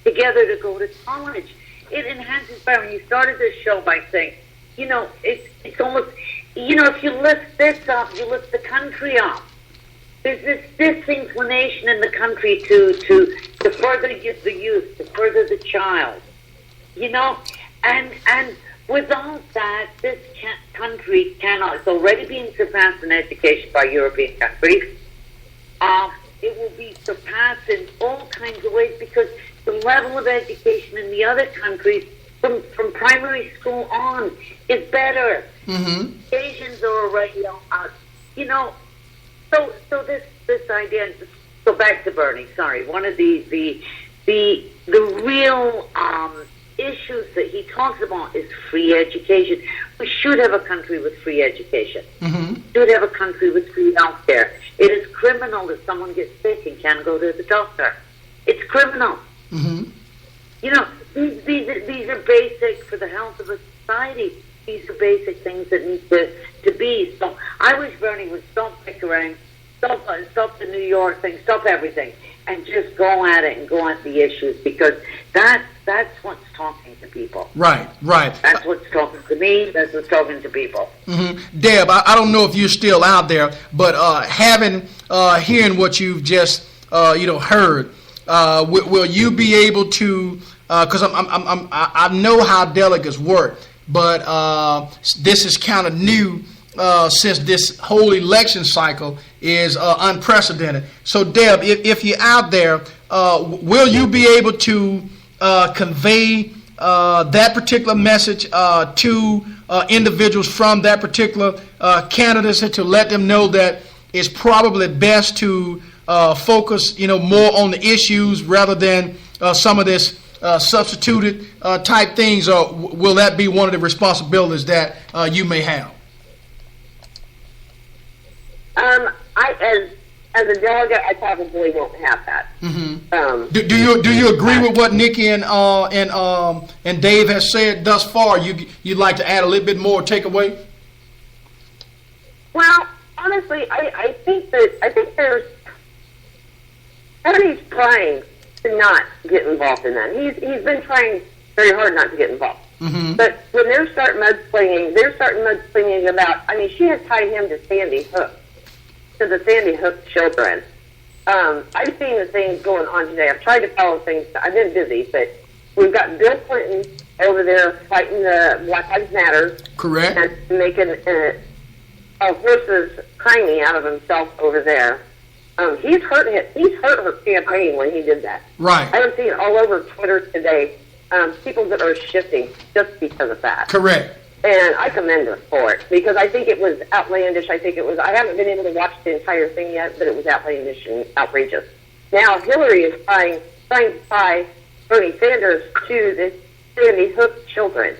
together to go to college. It enhances better. When you started this show by saying, it's almost, if you lift this up, you lift the country up. There's this disinclination in the country to further the youth, to further the child, and without that, this country cannot. It's already being surpassed in education by European countries. It will be surpassed in all kinds of ways because the level of education in the other countries, from primary school on, is better. Mm-hmm. Asians are already on. So this idea. So back to Bernie. Sorry, one of the real issues that he talks about is free education. We should have a country with free education. Mm-hmm. We should have a country with free health care. It is criminal that someone gets sick and can't go to the doctor. It's criminal. Mm-hmm. You know, these are basic for the health of a society. These are basic things that need to be. So I wish Bernie would stop bickering, stop the New York thing, stop everything, and just go at it and go at the issues, because that's what's talking to people. Right. That's what's talking to me. That's what's talking to people. Mm-hmm. Deb, I don't know if you're still out there, but hearing what you've just heard, will you be able to? Because I know how delegates work, but this is kind of new since this whole election cycle is unprecedented. So, Deb, if you're out there, will you be able to convey that particular message to individuals from that particular candidacy, to let them know that it's probably best to focus, more on the issues rather than some of this substituted type things, or will that be one of the responsibilities that you may have? As a delegate, I probably won't have that. Mm-hmm. Do you agree with what Nikki and Dave has said thus far? You'd like to add a little bit more takeaway? Well, honestly, I think there's Bernie's trying to not get involved in that. He's been trying very hard not to get involved. Mm-hmm. But when they're starting mudslinging about, she has tied him to Sandy Hook, to the Sandy Hook children. I've seen the things going on today. I've tried to follow things. I've been busy, but we've got Bill Clinton over there fighting the Black Lives Matter. Correct. And making a horse's hiney out of himself over there. He's hurt her campaign when he did that. Right. I have seen all over Twitter today people that are shifting just because of that. Correct. And I commend her for it, because I think it was outlandish. I haven't been able to watch the entire thing yet, but it was outlandish and outrageous. Now Hillary is trying to tie Bernie Sanders to the Sandy Hook children.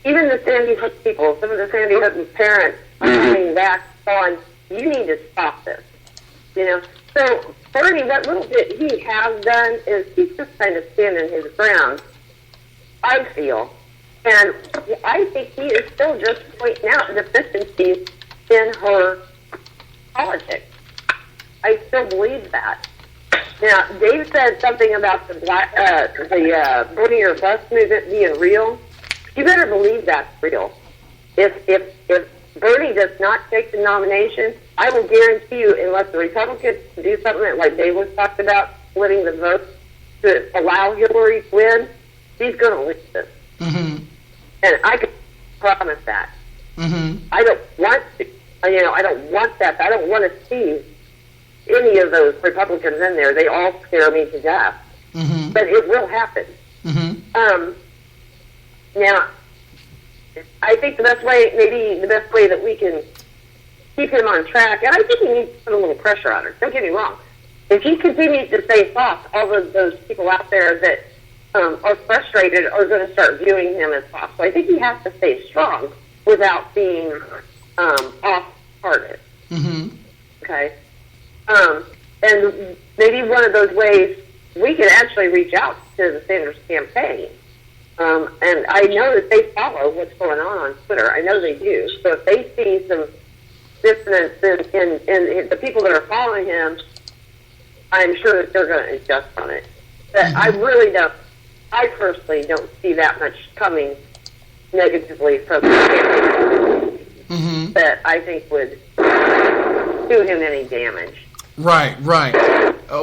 Even the Sandy Hook people, some of the Sandy Hook parents are coming back on, you need to stop this. So Bernie, that little bit he has done is he's just kind of standing his ground, I feel. And I think he is still just pointing out deficiencies in her politics. I still believe that. Now, Dave said something about the Bernie or Bust movement being real. You better believe that's real. If Bernie does not take the nomination, I will guarantee you, unless the Republicans do something like Dave was talking about, splitting the vote to allow Hillary to win, he's going to lose this. Mm-hmm. And I can promise that. Mm-hmm. I don't want to. I don't want that. I don't want to see any of those Republicans in there. They all scare me to death. Mm-hmm. But it will happen. Mm-hmm. Now, I think the best way that we can keep him on track, and I think he needs to put a little pressure on her. Don't get me wrong. If he continues to stay soft, all of those people out there that are frustrated are going to start viewing him as soft. So I think he has to stay strong without being off-hearted. Mm-hmm. Okay? And maybe one of those ways we can actually reach out to the Sanders campaign. And I know that they follow what's going on Twitter. I know they do. So if they see some dissonance in the people that are following him, I'm sure that they're going to adjust on it. But I personally don't see that much coming negatively from the campaign that I think would do him any damage. Right.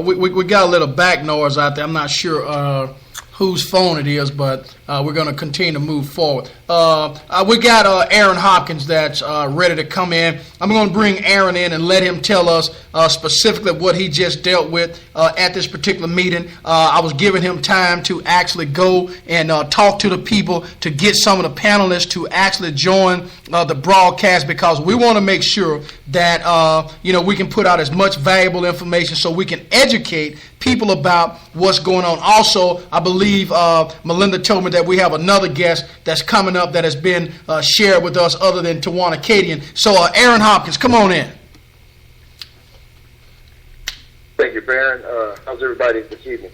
We got a little back noise out there. I'm not sure whose phone it is, but we're going to continue to move forward. We got Aaron Hopkins that's ready to come in. I'm going to bring Aaron in and let him tell us specifically what he just dealt with at this particular meeting. I was giving him time to actually go and talk to the people, to get some of the panelists to actually join the broadcast, because we want to make sure that we can put out as much valuable information so we can educate people about what's going on. Also, I believe Melinda told me that we have another guest that's coming up that has been shared with us other than Tawana Cadian. So Aaron Hopkins, come on in. Thank you, Baron. How's everybody this evening?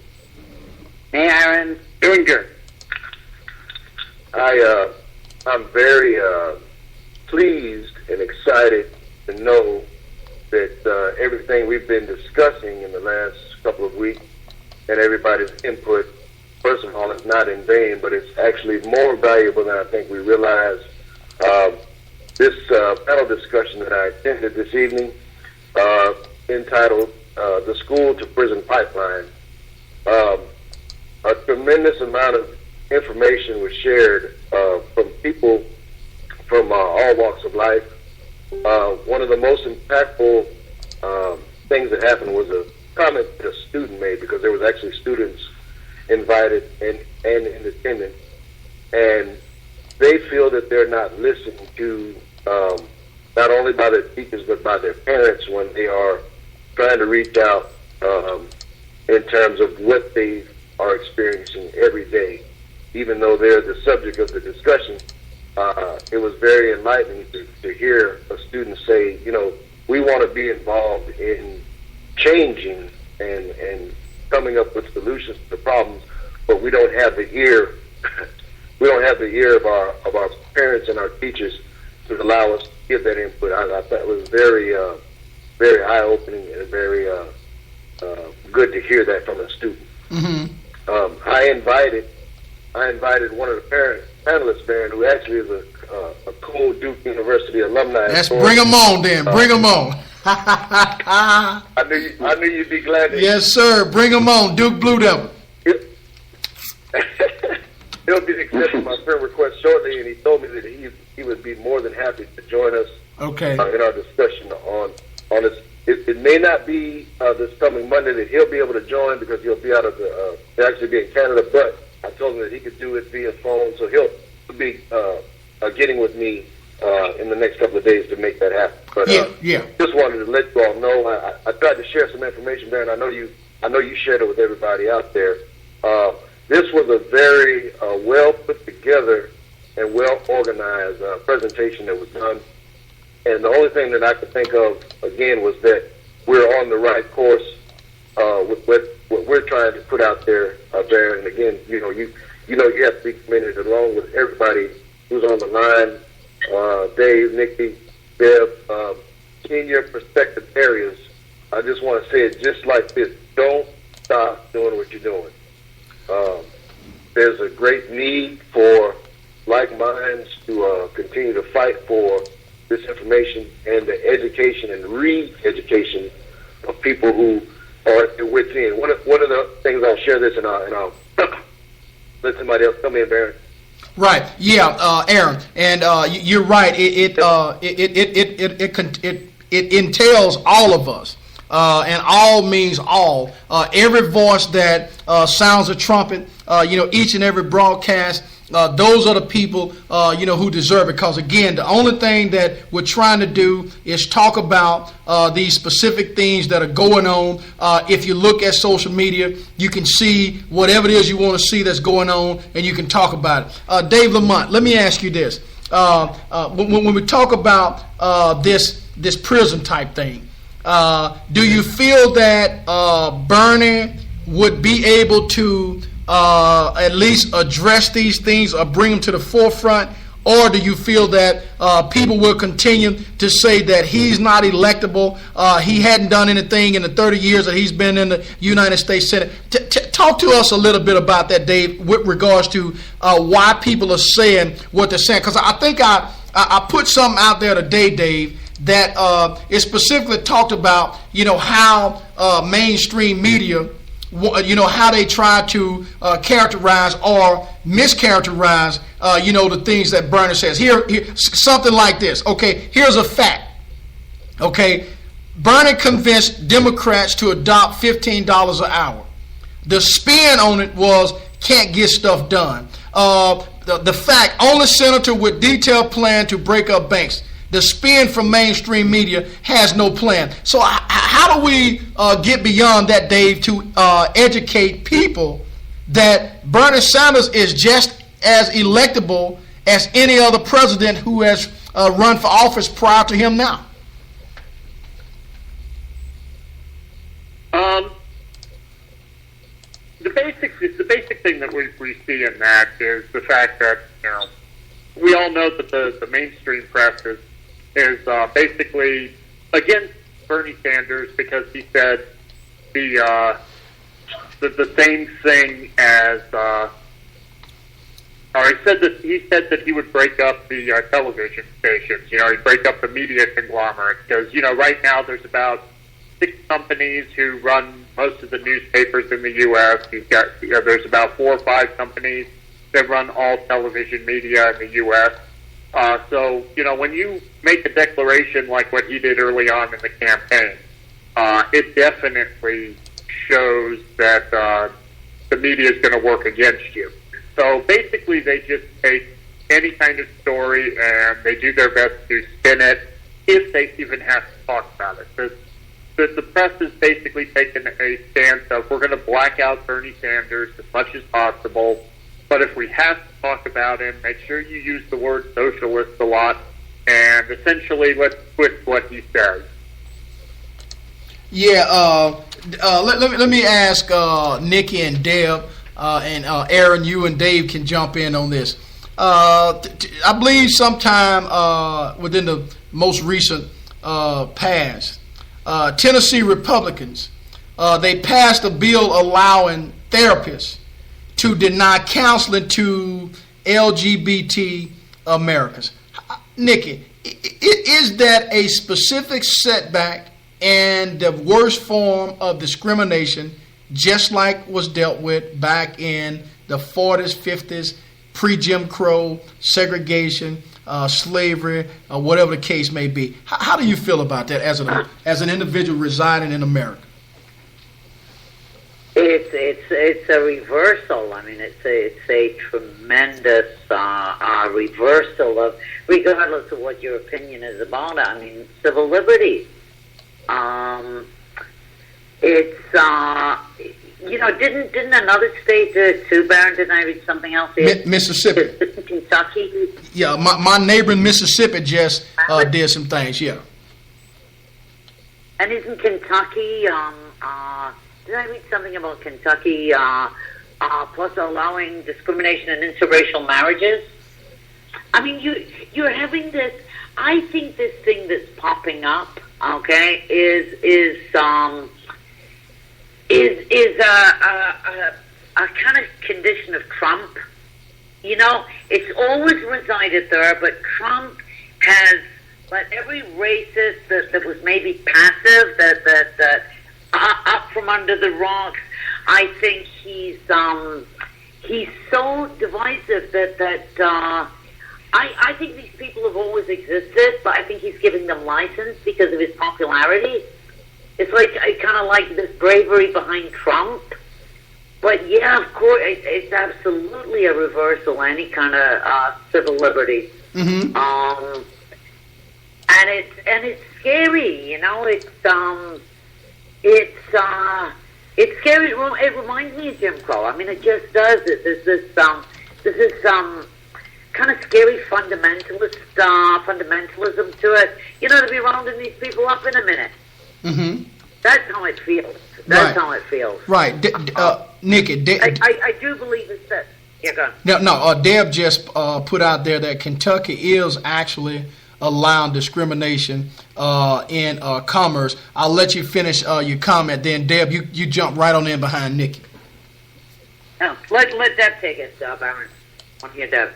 Hey, Aaron. Doing good. I'm very pleased and excited to know that everything we've been discussing in the last couple of weeks and everybody's input, first of all, is not in vain, but it's actually more valuable than I think we realize. This panel discussion that I attended this evening, entitled The School to Prison Pipeline, a tremendous amount of information was shared from people from all walks of life. One of the most impactful things that happened was a comment that a student made, because there was actually students invited and in attendance, and they feel that they're not listened to, not only by their teachers but by their parents when they are trying to reach out in terms of what they are experiencing every day. Even though they're the subject of the discussion, it was very enlightening to hear a student say, we want to be involved in changing and coming up with solutions to the problems, but we don't have the ear. We don't have the ear of our parents and our teachers to allow us to give that input. I thought it was very, very eye-opening and very good to hear that from a student. Mm-hmm. I invited one of the panelists, Baron, who actually is a cool Duke University alumni. Let's bring him on then. Bring him on. I knew you'd be glad to. Yes, sir. Bring him on, Duke Blue Devil. He'll be accepting my friend request shortly, and he told me that he would be more than happy to join us. Okay. In our discussion on this. It may not be this coming Monday that he'll be able to join, because he'll be out of he'll actually be in Canada, but I told him that he could do it via phone, so he'll be getting with me in the next couple of days to make that happen. But just wanted to let you all know, I tried to share some information, Baron. I know you shared it with everybody out there. This was a very well put together and well organized presentation that was done. And the only thing that I could think of, again, was that we're on the right course with what we're trying to put out there, Baron. And again, you have to be committed along with everybody who's on the line, Dave, Nikki, Deb, in your prospective areas. I just want to say it just like this: don't stop doing what you're doing. There's a great need for like minds to continue to fight for this information and the education and re-education of people who are at their wits' end. One of the things, I'll share this and I'll let somebody else come in, Baron. Right. Yeah, Aaron, and you're right. It entails all of us. And all means all. Every voice that sounds a trumpet, each and every broadcast, those are the people, who deserve it. Because, again, the only thing that we're trying to do is talk about these specific things that are going on. If you look at social media, you can see whatever it is you want to see that's going on, and you can talk about it. Dave Lamont, let me ask you this. When we talk about this prison type thing, do you feel that Bernie would be able to at least address these things or bring them to the forefront? Or do you feel that people will continue to say that he's not electable, he hadn't done anything in the 30 years that he's been in the United States Senate? Talk to us a little bit about that, Dave, with regards to why people are saying what they're saying. Because I think I put something out there today, Dave, that it specifically talked about, how mainstream media, how they try to characterize or mischaracterize, the things that Bernie says. Here, something like this. Okay, here's a fact. Okay, Bernie convinced Democrats to adopt $15 an hour. The spin on it was can't get stuff done. The fact, only senator with detailed plan to break up banks. The spin from mainstream media has no plan. So how do we get beyond that, Dave, to educate people that Bernie Sanders is just as electable as any other president who has run for office prior to him now? The basic thing that we see in that is the fact that we all know that the mainstream press is basically against Bernie Sanders because he said the same thing as or he said that he would break up the television stations. He'd break up the media conglomerate because right now there's about 6 companies who run most of the newspapers in the U.S. There's about 4 or 5 companies that run all television media in the U.S. So when you make a declaration like what he did early on in the campaign, it definitely shows that the media is going to work against you. So basically, they just take any kind of story and they do their best to spin it, if they even have to talk about it. The press has basically taken a stance of we're going to black out Bernie Sanders as much as possible, but if we have to talk about him, make sure you use the word socialist a lot, and essentially let's twist what he says. Yeah, let me ask Nikki and Deb, and Aaron, you and Dave can jump in on this. I believe sometime within the most recent past, Tennessee Republicans, they passed a bill allowing therapists to deny counseling to LGBT Americans. Nikki, is that a specific setback and the worst form of discrimination, just like was dealt with back in the 40s, 50s, pre-Jim Crow, segregation, slavery, whatever the case may be? How do you feel about that as an individual residing in America? It's a reversal. I mean, it's a tremendous reversal of, regardless of what your opinion is about it. I mean, civil liberties. Didn't another state do it too, Baron? Didn't I read something else here? Mississippi. Kentucky. Yeah, my neighbor in Mississippi just did some things. Yeah. And isn't Kentucky? Did I read something about Kentucky? Plus allowing discrimination in interracial marriages. I mean, you're having this. I think this thing that's popping up, okay, is a kind of condition of Trump. It's always resided there, but Trump has let every racist that was maybe passive, that up from under the rocks. I think he's so divisive that I think these people have always existed, but I think he's giving them license because of his popularity. It's like kind of like this bravery behind Trump. But yeah, of course, it's absolutely a reversal of any kind of civil liberty. Mm-hmm. And it's scary, It's scary. It reminds me of Jim Crow. I mean, it just does. There's this kind of scary fundamentalism to it. To be rounding these people up in a minute. Mm-hmm. That's how it feels. That's how it feels. Right. Nikki. I do believe it's that. Yeah, go on. No. Deb just put out there that Kentucky is actually allowing discrimination in commerce. I'll let you finish your comment. Then, Deb, you jump right on in behind Nikki. No, let Deb take it, Baron. On here, Deb.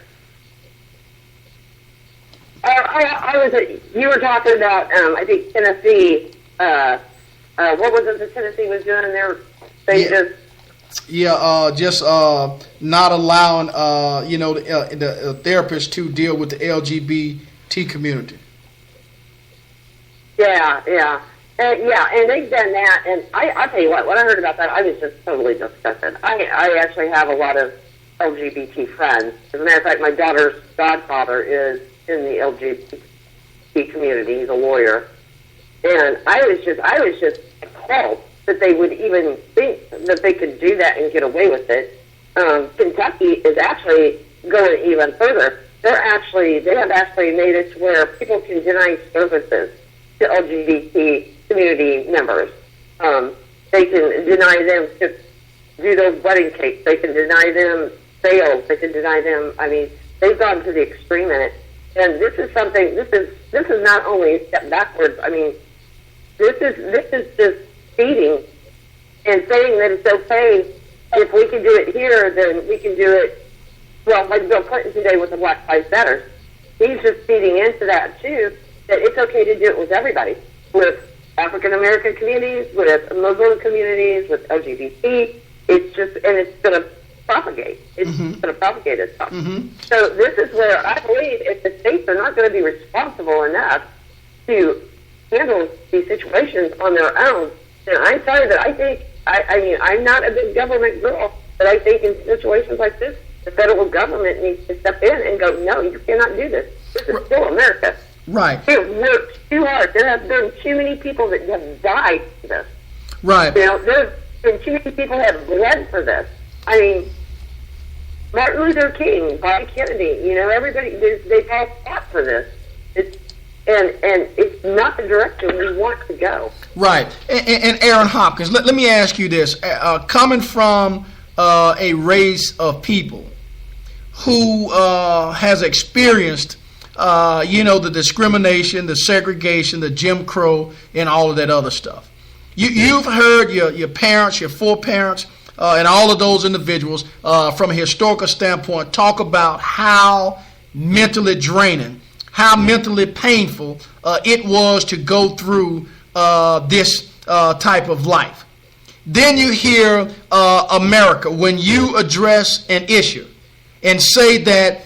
You were talking about, I think, Tennessee. What was it that Tennessee was doing in there? Just not allowing, the therapists to deal with the LGBT community. Yeah. Yeah, and they've done that, and I'll tell you what, when I heard about that, I was just totally disgusted. I actually have a lot of LGBT friends. As a matter of fact, my daughter's godfather is in the LGBT community. He's a lawyer. And I was just appalled that they would even think that they could do that and get away with it. Kentucky is actually going even further. They have actually made it to where people can deny services to LGBT community members. They can deny them to do those wedding cakes. They can deny them sales. They can deny them. I mean, they've gone to the extreme in it. And this is something. This is not only a step backwards. I mean, this is just feeding and saying that it's okay if we can do it here, then we can do it. Well, like Bill Clinton today with the Black Lives Matter, he's just feeding into that too. That it's okay to do it with everybody, with African American communities, with Muslim communities, with LGBT. It's going to propagate. It's going to propagate itself. So this is where I believe if the states are not going to be responsible enough to handle these situations on their own, then I'm sorry that I think, I mean, I'm not a big government girl, but I think in situations like this, the federal government needs to step in and go, no, you cannot do this. This is still America. Right. They've worked too hard. There have been too many people that have died for this. Right. You know, there have been too many people that have bled for this. I mean, Martin Luther King, Bobby Kennedy, you know, everybody, they've all fought for this. And it's not the direction we want to go. Right. And Aaron Hopkins, let me ask you this. Coming from a race of people who has experienced, the discrimination, the segregation, the Jim Crow, and all of that other stuff. You've heard your parents, your foreparents, and all of those individuals from a historical standpoint talk about how mentally draining, how mentally painful it was to go through this type of life. Then you hear America, when you address an issue and say that,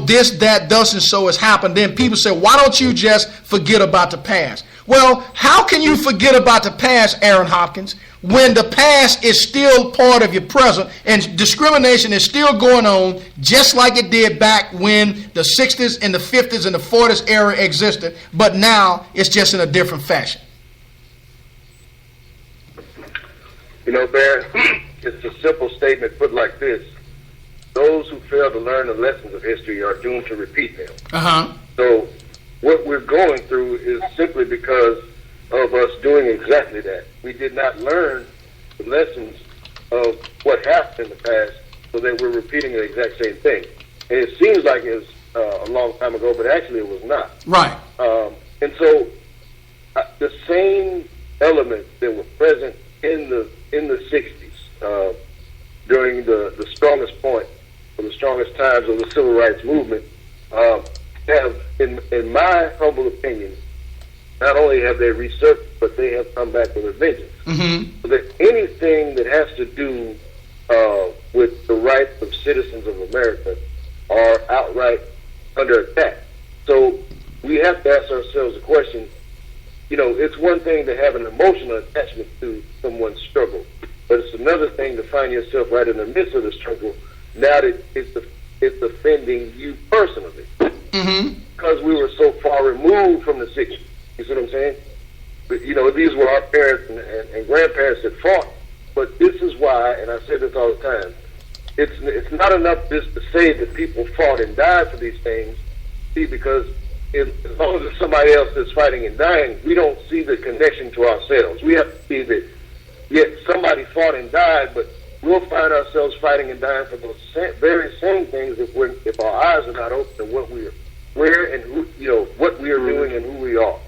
this, that, thus, and so has happened, then people say, why don't you just forget about the past? Well, how can you forget about the past, Aaron Hopkins, when the past is still part of your present and discrimination is still going on just like it did back when the 60s and the 50s and the 40s era existed, but now it's just in a different fashion? You know, Bear, it's a simple statement put like this. Those who fail to learn the lessons of history are doomed to repeat them. So what we're going through is simply because of us doing exactly that. We did not learn the lessons of what happened in the past, so that we're repeating the exact same thing. And it seems like it was a long time ago, but actually it was not. Right. And so the same elements that were present in the 60s, during the strongest point, or the strongest times of the civil rights movement, have, in my humble opinion, not only have they resurfaced, but they have come back with a vengeance. So that anything that has to do with the rights of citizens of America are outright under attack. So we have to ask ourselves the question, it's one thing to have an emotional attachment to someone's struggle, but it's another thing to find yourself right in the midst of the struggle now that it's offending you personally. Because we were so far removed from the 60s. You see what I'm saying? But, these were our parents and grandparents that fought. But this is why, and I say this all the time, it's not enough just to say that people fought and died for these things. See, because as long as it's somebody else that's fighting and dying, we don't see the connection to ourselves. We have to see that, yes, somebody fought and died, but we'll find ourselves fighting and dying for those very same things if our eyes are not open to where and who, what we are doing and who we are.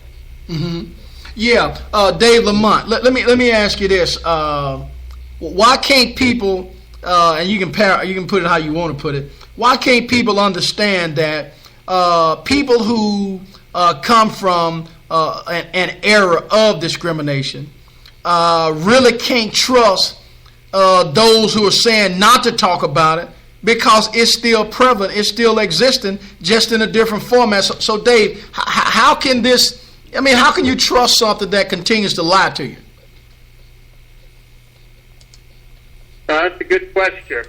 Yeah, Dave Lamont. Let me ask you this: why can't people, and you can put it how you want to put it, why can't people understand that people who come from an era of discrimination really can't trust those who are saying not to talk about it, because it's still prevalent, it's still existing, just in a different format. So Dave, how can this I mean, how can you trust something that continues to lie to you? That's a good question.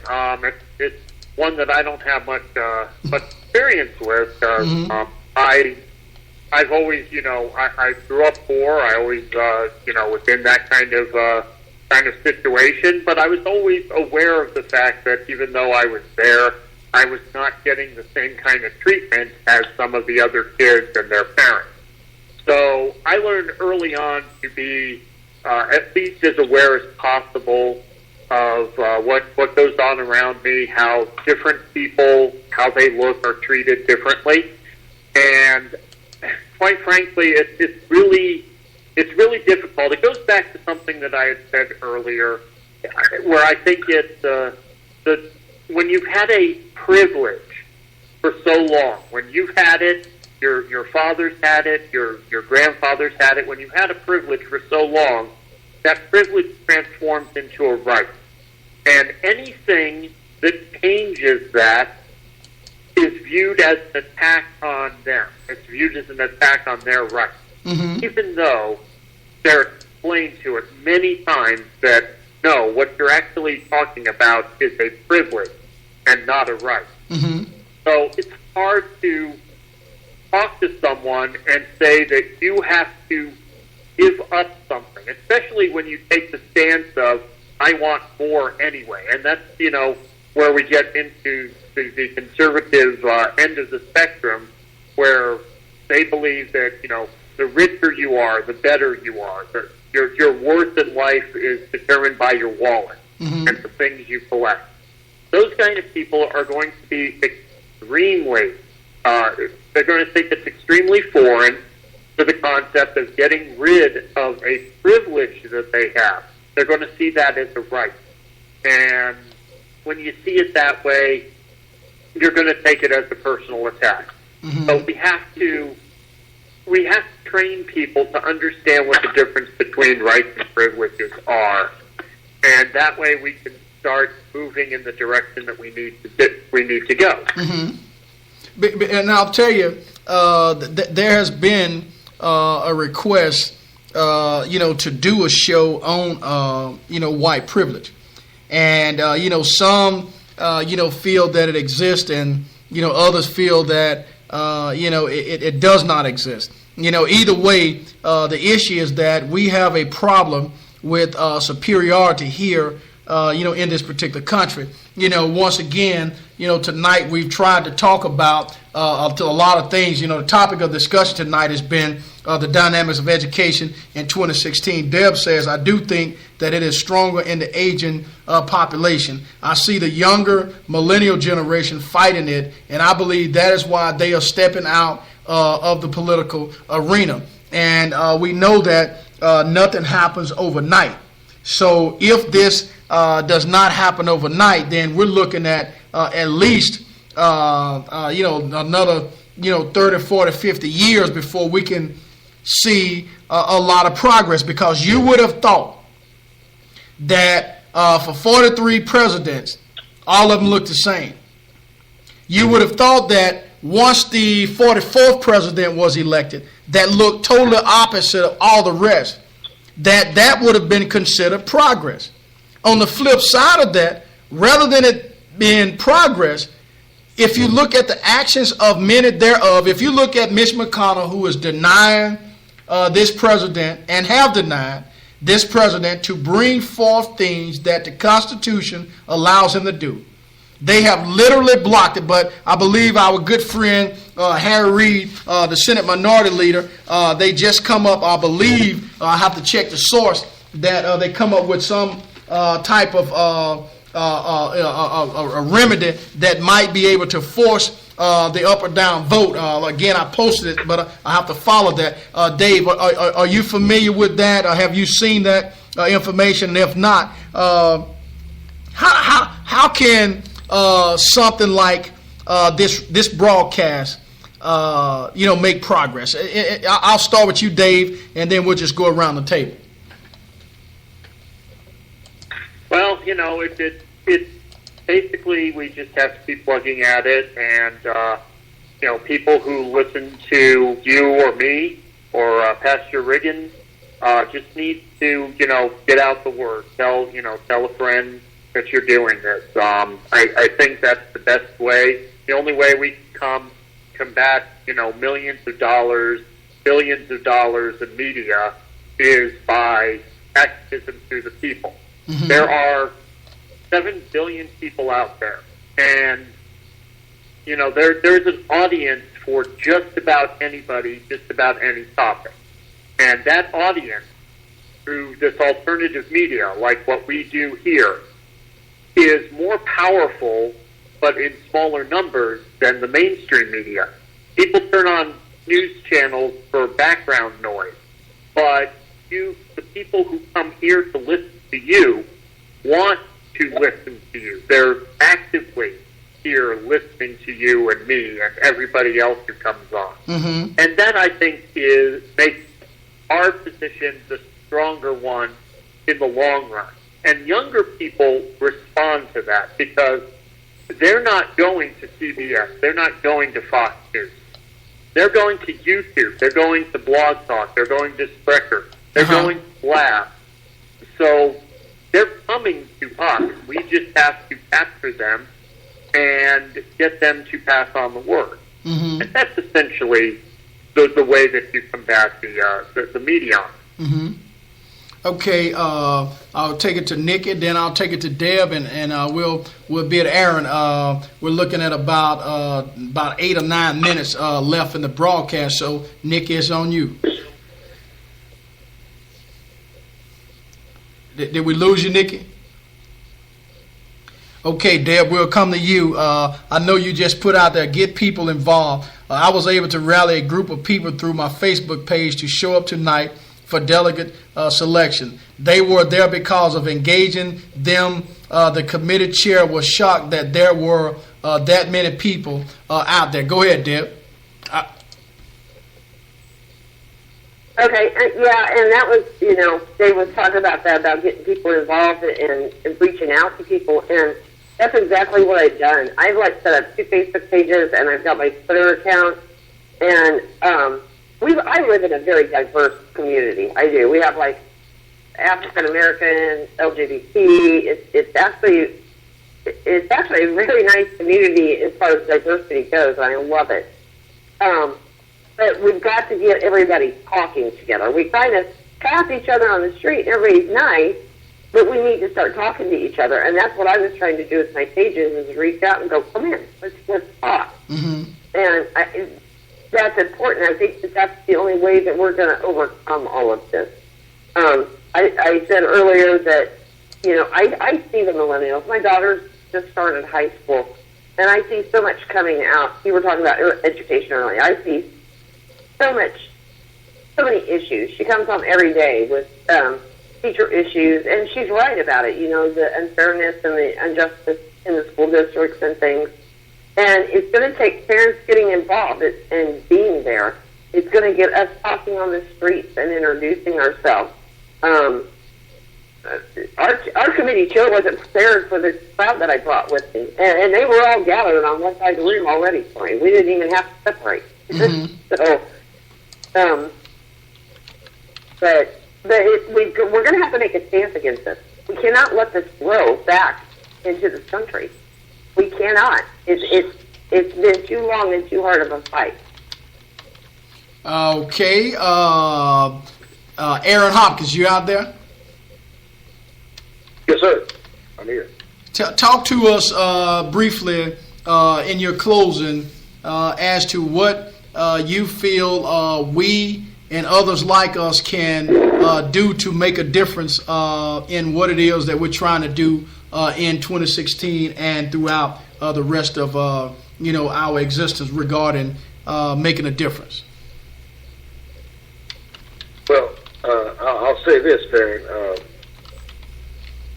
It's one that I don't have much experience with. I've always, I grew up poor. I always, was in that kind of situation. But I was always aware of the fact that even though I was there, I was not getting the same kind of treatment as some of the other kids and their parents. So I learned early on to be at least as aware as possible of what goes on around me, how different people, how they look, are treated differently. And quite frankly, it's really difficult. It goes back to something that I had said earlier, where I think it's when you've had a privilege for so long, when you've had it, your father's had it, your grandfather's had it, when you've had a privilege for so long, that privilege transforms into a right. And anything that changes that is viewed as an attack on them. It's viewed as an attack on their rights. Mm-hmm. Even though they're explained to it many times that, no, what you're actually talking about is a privilege and not a right. Mm-hmm. So it's hard to talk to someone and say that you have to give up something, especially when you take the stance of, I want more anyway. And that's, where we get into the conservative end of the spectrum, where they believe that, the richer you are, the better you are. Your worth in life is determined by your wallet and the things you collect. Those kind of people are going to be extremely, they're going to think it's extremely foreign to the concept of getting rid of a privilege that they have. They're going to see that as a right. And when you see it that way, you're going to take it as a personal attack. Mm-hmm. So we have to train people to understand what the difference between rights and privileges are. And that way we can start moving in the direction that we need to go. Mm-hmm. And I'll tell you, there has been a request, to do a show on, white privilege. And, some, feel that it exists, and, others feel that, it does not exist. Either way, the issue is that we have a problem with superiority here, in this particular country. Once again, tonight we've tried to talk about a lot of things. The topic of discussion tonight has been the dynamics of education in 2016. Deb says, I do think that it is stronger in the aging population. I see the younger millennial generation fighting it, and I believe that is why they are stepping out of the political arena. And we know that nothing happens overnight. So if this does not happen overnight, then we're looking at least another 30, 40, 50 years before we can see a lot of progress, because you would have thought that for 43 presidents, all of them looked the same. You would have thought that once the 44th president was elected, that looked totally opposite of all the rest, that would have been considered progress. On the flip side of that, rather than it being progress, if you look at the actions of many thereof, if you look at Mitch McConnell, who is denying this president and have denied this president to bring forth things that the Constitution allows him to do. They have literally blocked it, but I believe our good friend Harry Reid, the Senate Minority Leader, they just come up, I believe, I have to check the source, that they come up with some type of a remedy that might be able to force the up or down vote. Again, I posted it, but I have to follow that. Dave, are you familiar with that? Or have you seen that information? And if not, how can something like this broadcast make progress? I'll start with you, Dave, and then we'll just go around the table. Well, it's basically we just have to keep plugging at it, and people who listen to you or me Pastor Riggins just needs to, get out the word. Tell a friend that you're doing this. I think that's the best way. The only way we can combat, millions of dollars, billions of dollars in media is by activism through the people. Mm-hmm. There are 7 billion people out there, and there's an audience for just about anybody, just about any topic. And that audience, through this alternative media, like what we do here, is more powerful, but in smaller numbers than the mainstream media. People turn on news channels for background noise, but the people who come here to listen to you want to listen to you. They're actively here listening to you and me and everybody else who comes on. Mm-hmm. And that, I think, makes our position the stronger one in the long run. And younger people respond to that because they're not going to CBS. They're not going to Fox News. They're going to YouTube. They're going to Blog Talk. They're going to Sprecher. They're going to Laugh. So they're coming to us. We just have to capture them and get them to pass on the word. Mm-hmm. And that's essentially the way that you combat the media. Mm-hmm. Okay, I'll take it to Nikki, then I'll take it to Deb, and we'll be at Aaron. We're looking at about 8 or 9 minutes left in the broadcast, so Nikki, it's on you. Did we lose you, Nikki? Okay, Deb, we'll come to you. I know you just put out there, get people involved. I was able to rally a group of people through my Facebook page to show up tonight for delegate selection. They were there because of engaging them. The committee chair was shocked that there were that many people out there. Go ahead, Deb. Okay, yeah, and that was, they was talking about that, about getting people involved and reaching out to people, and that's exactly what I've done. I've set up 2 Facebook pages, and I've got my Twitter account, and I live in a very diverse community. I do. We have African American, LGBT. It's actually a really nice community as far as diversity goes, and I love it. But we've got to get everybody talking together. We kind of pass each other on the street. Everybody's nice, but we need to start talking to each other. And that's what I was trying to do with my pages, is reach out and go, come in, let's talk. Mm-hmm. And that's important. I think that's the only way that we're going to overcome all of this. I said earlier that, I see the millennials. My daughter just started high school, and I see so much coming out. You were talking about education earlier. I see so many issues. She comes home every day with teacher issues, and she's right about it, the unfairness and the injustice in the school districts and things. And it's going to take parents getting involved and being there. It's going to get us talking on the streets and introducing ourselves. Our committee chair wasn't prepared for the crowd that I brought with me, and they were all gathered on one side of the room already for me. We didn't even have to separate. Mm-hmm. But we're going to have to make a stance against this. We cannot let this grow back into this country. We cannot. It's been too long and too hard of a fight. Okay. Aaron Hopkins, you out there? Yes, sir. I'm here. Talk to us briefly in your closing as to what you feel we and others like us can do to make a difference in what it is that we're trying to do in 2016 and throughout the rest of our existence regarding making a difference. Well, I'll say this, Farron.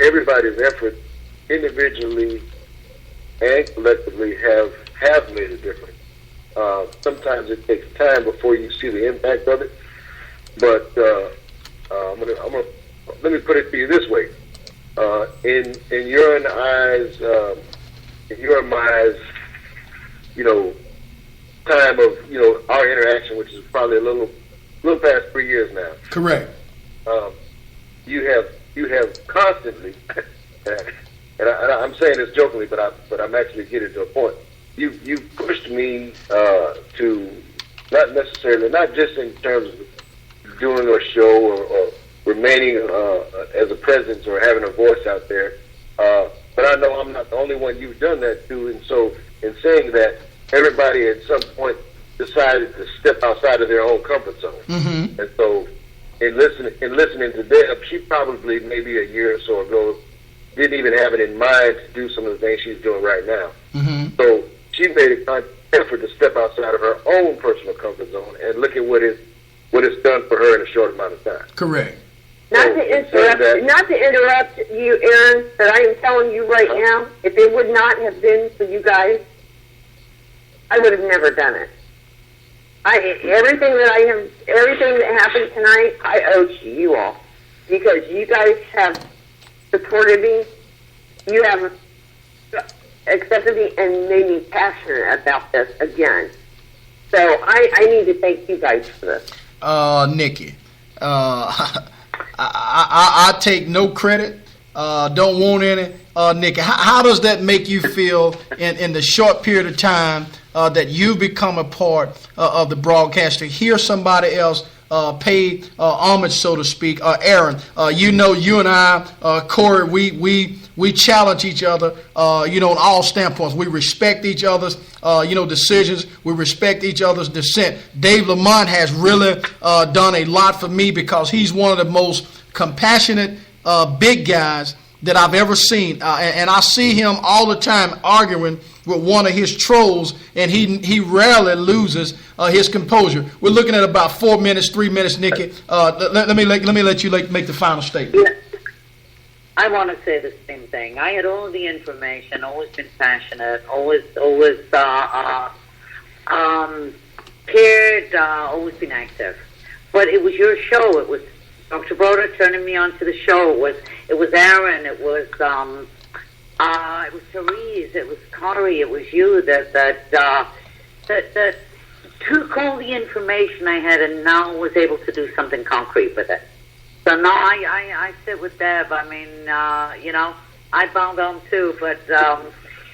Everybody's effort, individually and collectively, have made a difference. Sometimes it takes time before you see the impact of it, but let me put it to you this way: in your and eyes, in your and my time of our interaction, which is probably a little little past 3 years now. Correct. You have constantly, and I'm saying this jokingly, but I'm actually getting to a point. You pushed me to not just in terms of doing a show or remaining as a presence or having a voice out there, but I know I'm not the only one you've done that to, and so in saying that, everybody at some point decided to step outside of their own comfort zone. Mm-hmm. And so in listening to Deb, she probably maybe a year or so ago didn't even have it in mind to do some of the things she's doing right now. Mm-hmm. So she made a conscious effort to step outside of her own personal comfort zone and look at what it's done for her in a short amount of time. Correct. Not to interrupt you, Aaron, but I am telling you right now, if it would not have been for you guys, I would have never done it. Everything that happened tonight, I owe to you all, because you guys have supported me. You have accepted me and made me passionate about this again. So I need to thank you guys for this. Nikki, I take no credit. Don't want any. Nikki, how does that make you feel in the short period of time that you've become a part of the broadcast, to hear somebody else pay homage, so to speak? Aaron, you and I, Corey, we challenge each other, on all standpoints. We respect each other's, decisions. We respect each other's dissent. Dave Lamont has really done a lot for me, because he's one of the most compassionate big guys that I've ever seen, and I see him all the time arguing with one of his trolls, and he rarely loses his composure. We're looking at about 4 minutes, 3 minutes, Nikki. Let me let you make the final statement. Yeah. I want to say the same thing. I had all the information, always been passionate, always cared, always been active. But it was your show. It was Dr. Broder turning me on to the show. It was Aaron. It was Therese. It was Corey. It was you that took all the information I had and now was able to do something concrete with it. So now I sit with Deb. I mean, I bound on too. But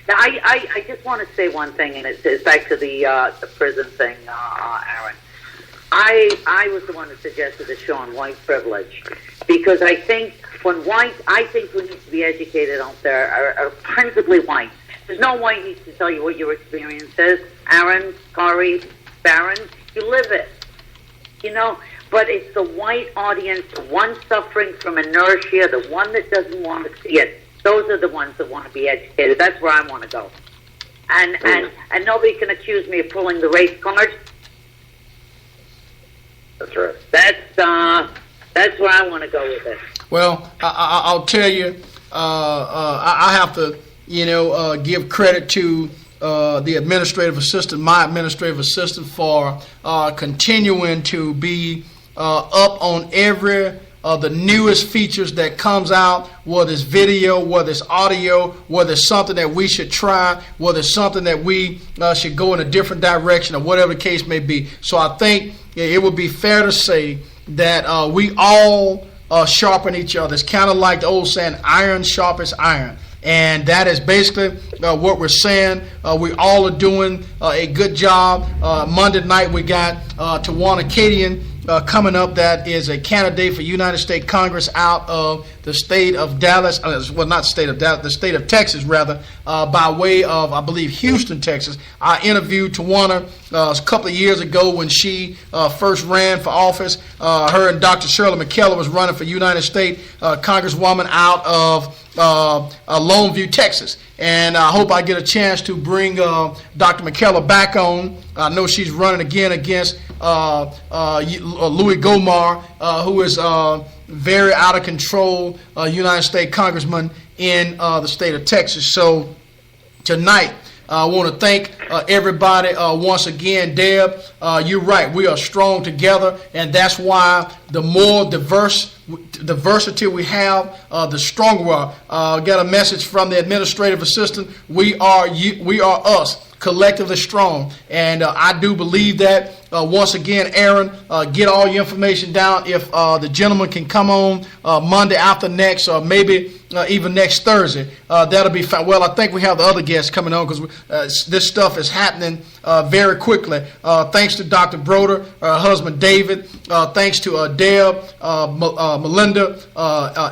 I just want to say one thing, and it's back to the prison thing, Aaron. I was the one that suggested the show on white privilege, because I think we need to be educated out there are principally white. There's no white needs to tell you what your experience is. Aaron, Corey, Baron, you live it, But it's the white audience, the one suffering from inertia, the one that doesn't want to see it. Those are the ones that want to be educated. That's where I want to go. And nobody can accuse me of pulling the race card. That's right. That's where I want to go with it. Well, I'll tell you, I have to, give credit to the administrative assistant, my administrative assistant, for continuing to be up on every the newest features that comes out, whether it's video, whether it's audio, whether it's something that we should try, whether it's something that we should go in a different direction, or whatever the case may be. So I think it would be fair to say that we all sharpen each other. It's kind of like the old saying, iron sharpens iron. And that is basically what we're saying. We all are doing a good job. Monday night we got Tawana Cadian coming up, that is a candidate for United States Congress out of the state of Dallas, not state of Dallas, the state of Texas, rather, by way of, I believe, Houston, Texas. I interviewed Tawana a couple of years ago when she first ran for office. Her and Dr. Shirley McKellar was running for United States Congresswoman out of Longview, Texas. And I hope I get a chance to bring Dr. McKellar back on. I know she's running again against Louis Gomar, who is very out of control United States Congressman in the state of Texas. So tonight, I want to thank everybody once again. Deb, you're right. We are strong together, and that's why the more diversity we have, the stronger we are. Got a message from the administrative assistant. We are us, collectively strong, and I do believe that. Once again, Aaron, get all your information down. If the gentleman can come on Monday after next, or maybe even next Thursday, that'll be fine. Well, I think we have the other guests coming on because this stuff is happening very quickly. Thanks to Dr. Broder, her husband David. Thanks to Deb, Melinda,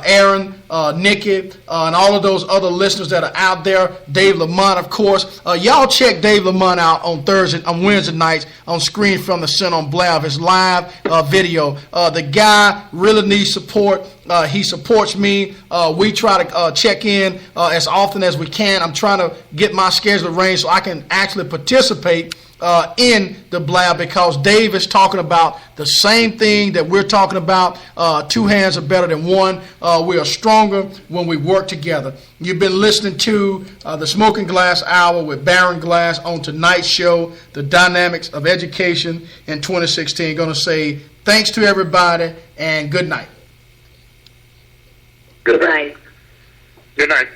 Aaron, Nikki, and all of those other listeners that are out there. Dave Lamont, of course. Y'all check Dave Lamont out on Wednesday nights on Screen from the Center on Blair, his live video. The guy really needs support. He supports me. We try to check in as often as we can. I'm trying to get my schedule arranged so I can actually participate in the blab, because Dave is talking about the same thing that we're talking about. Two hands are better than one. We are stronger when we work together. You've been listening to the Smoking Glass Hour with Baron Glass on tonight's show, The Dynamics of Education in 2016. Going to say thanks to everybody and good night. Good night. Good night.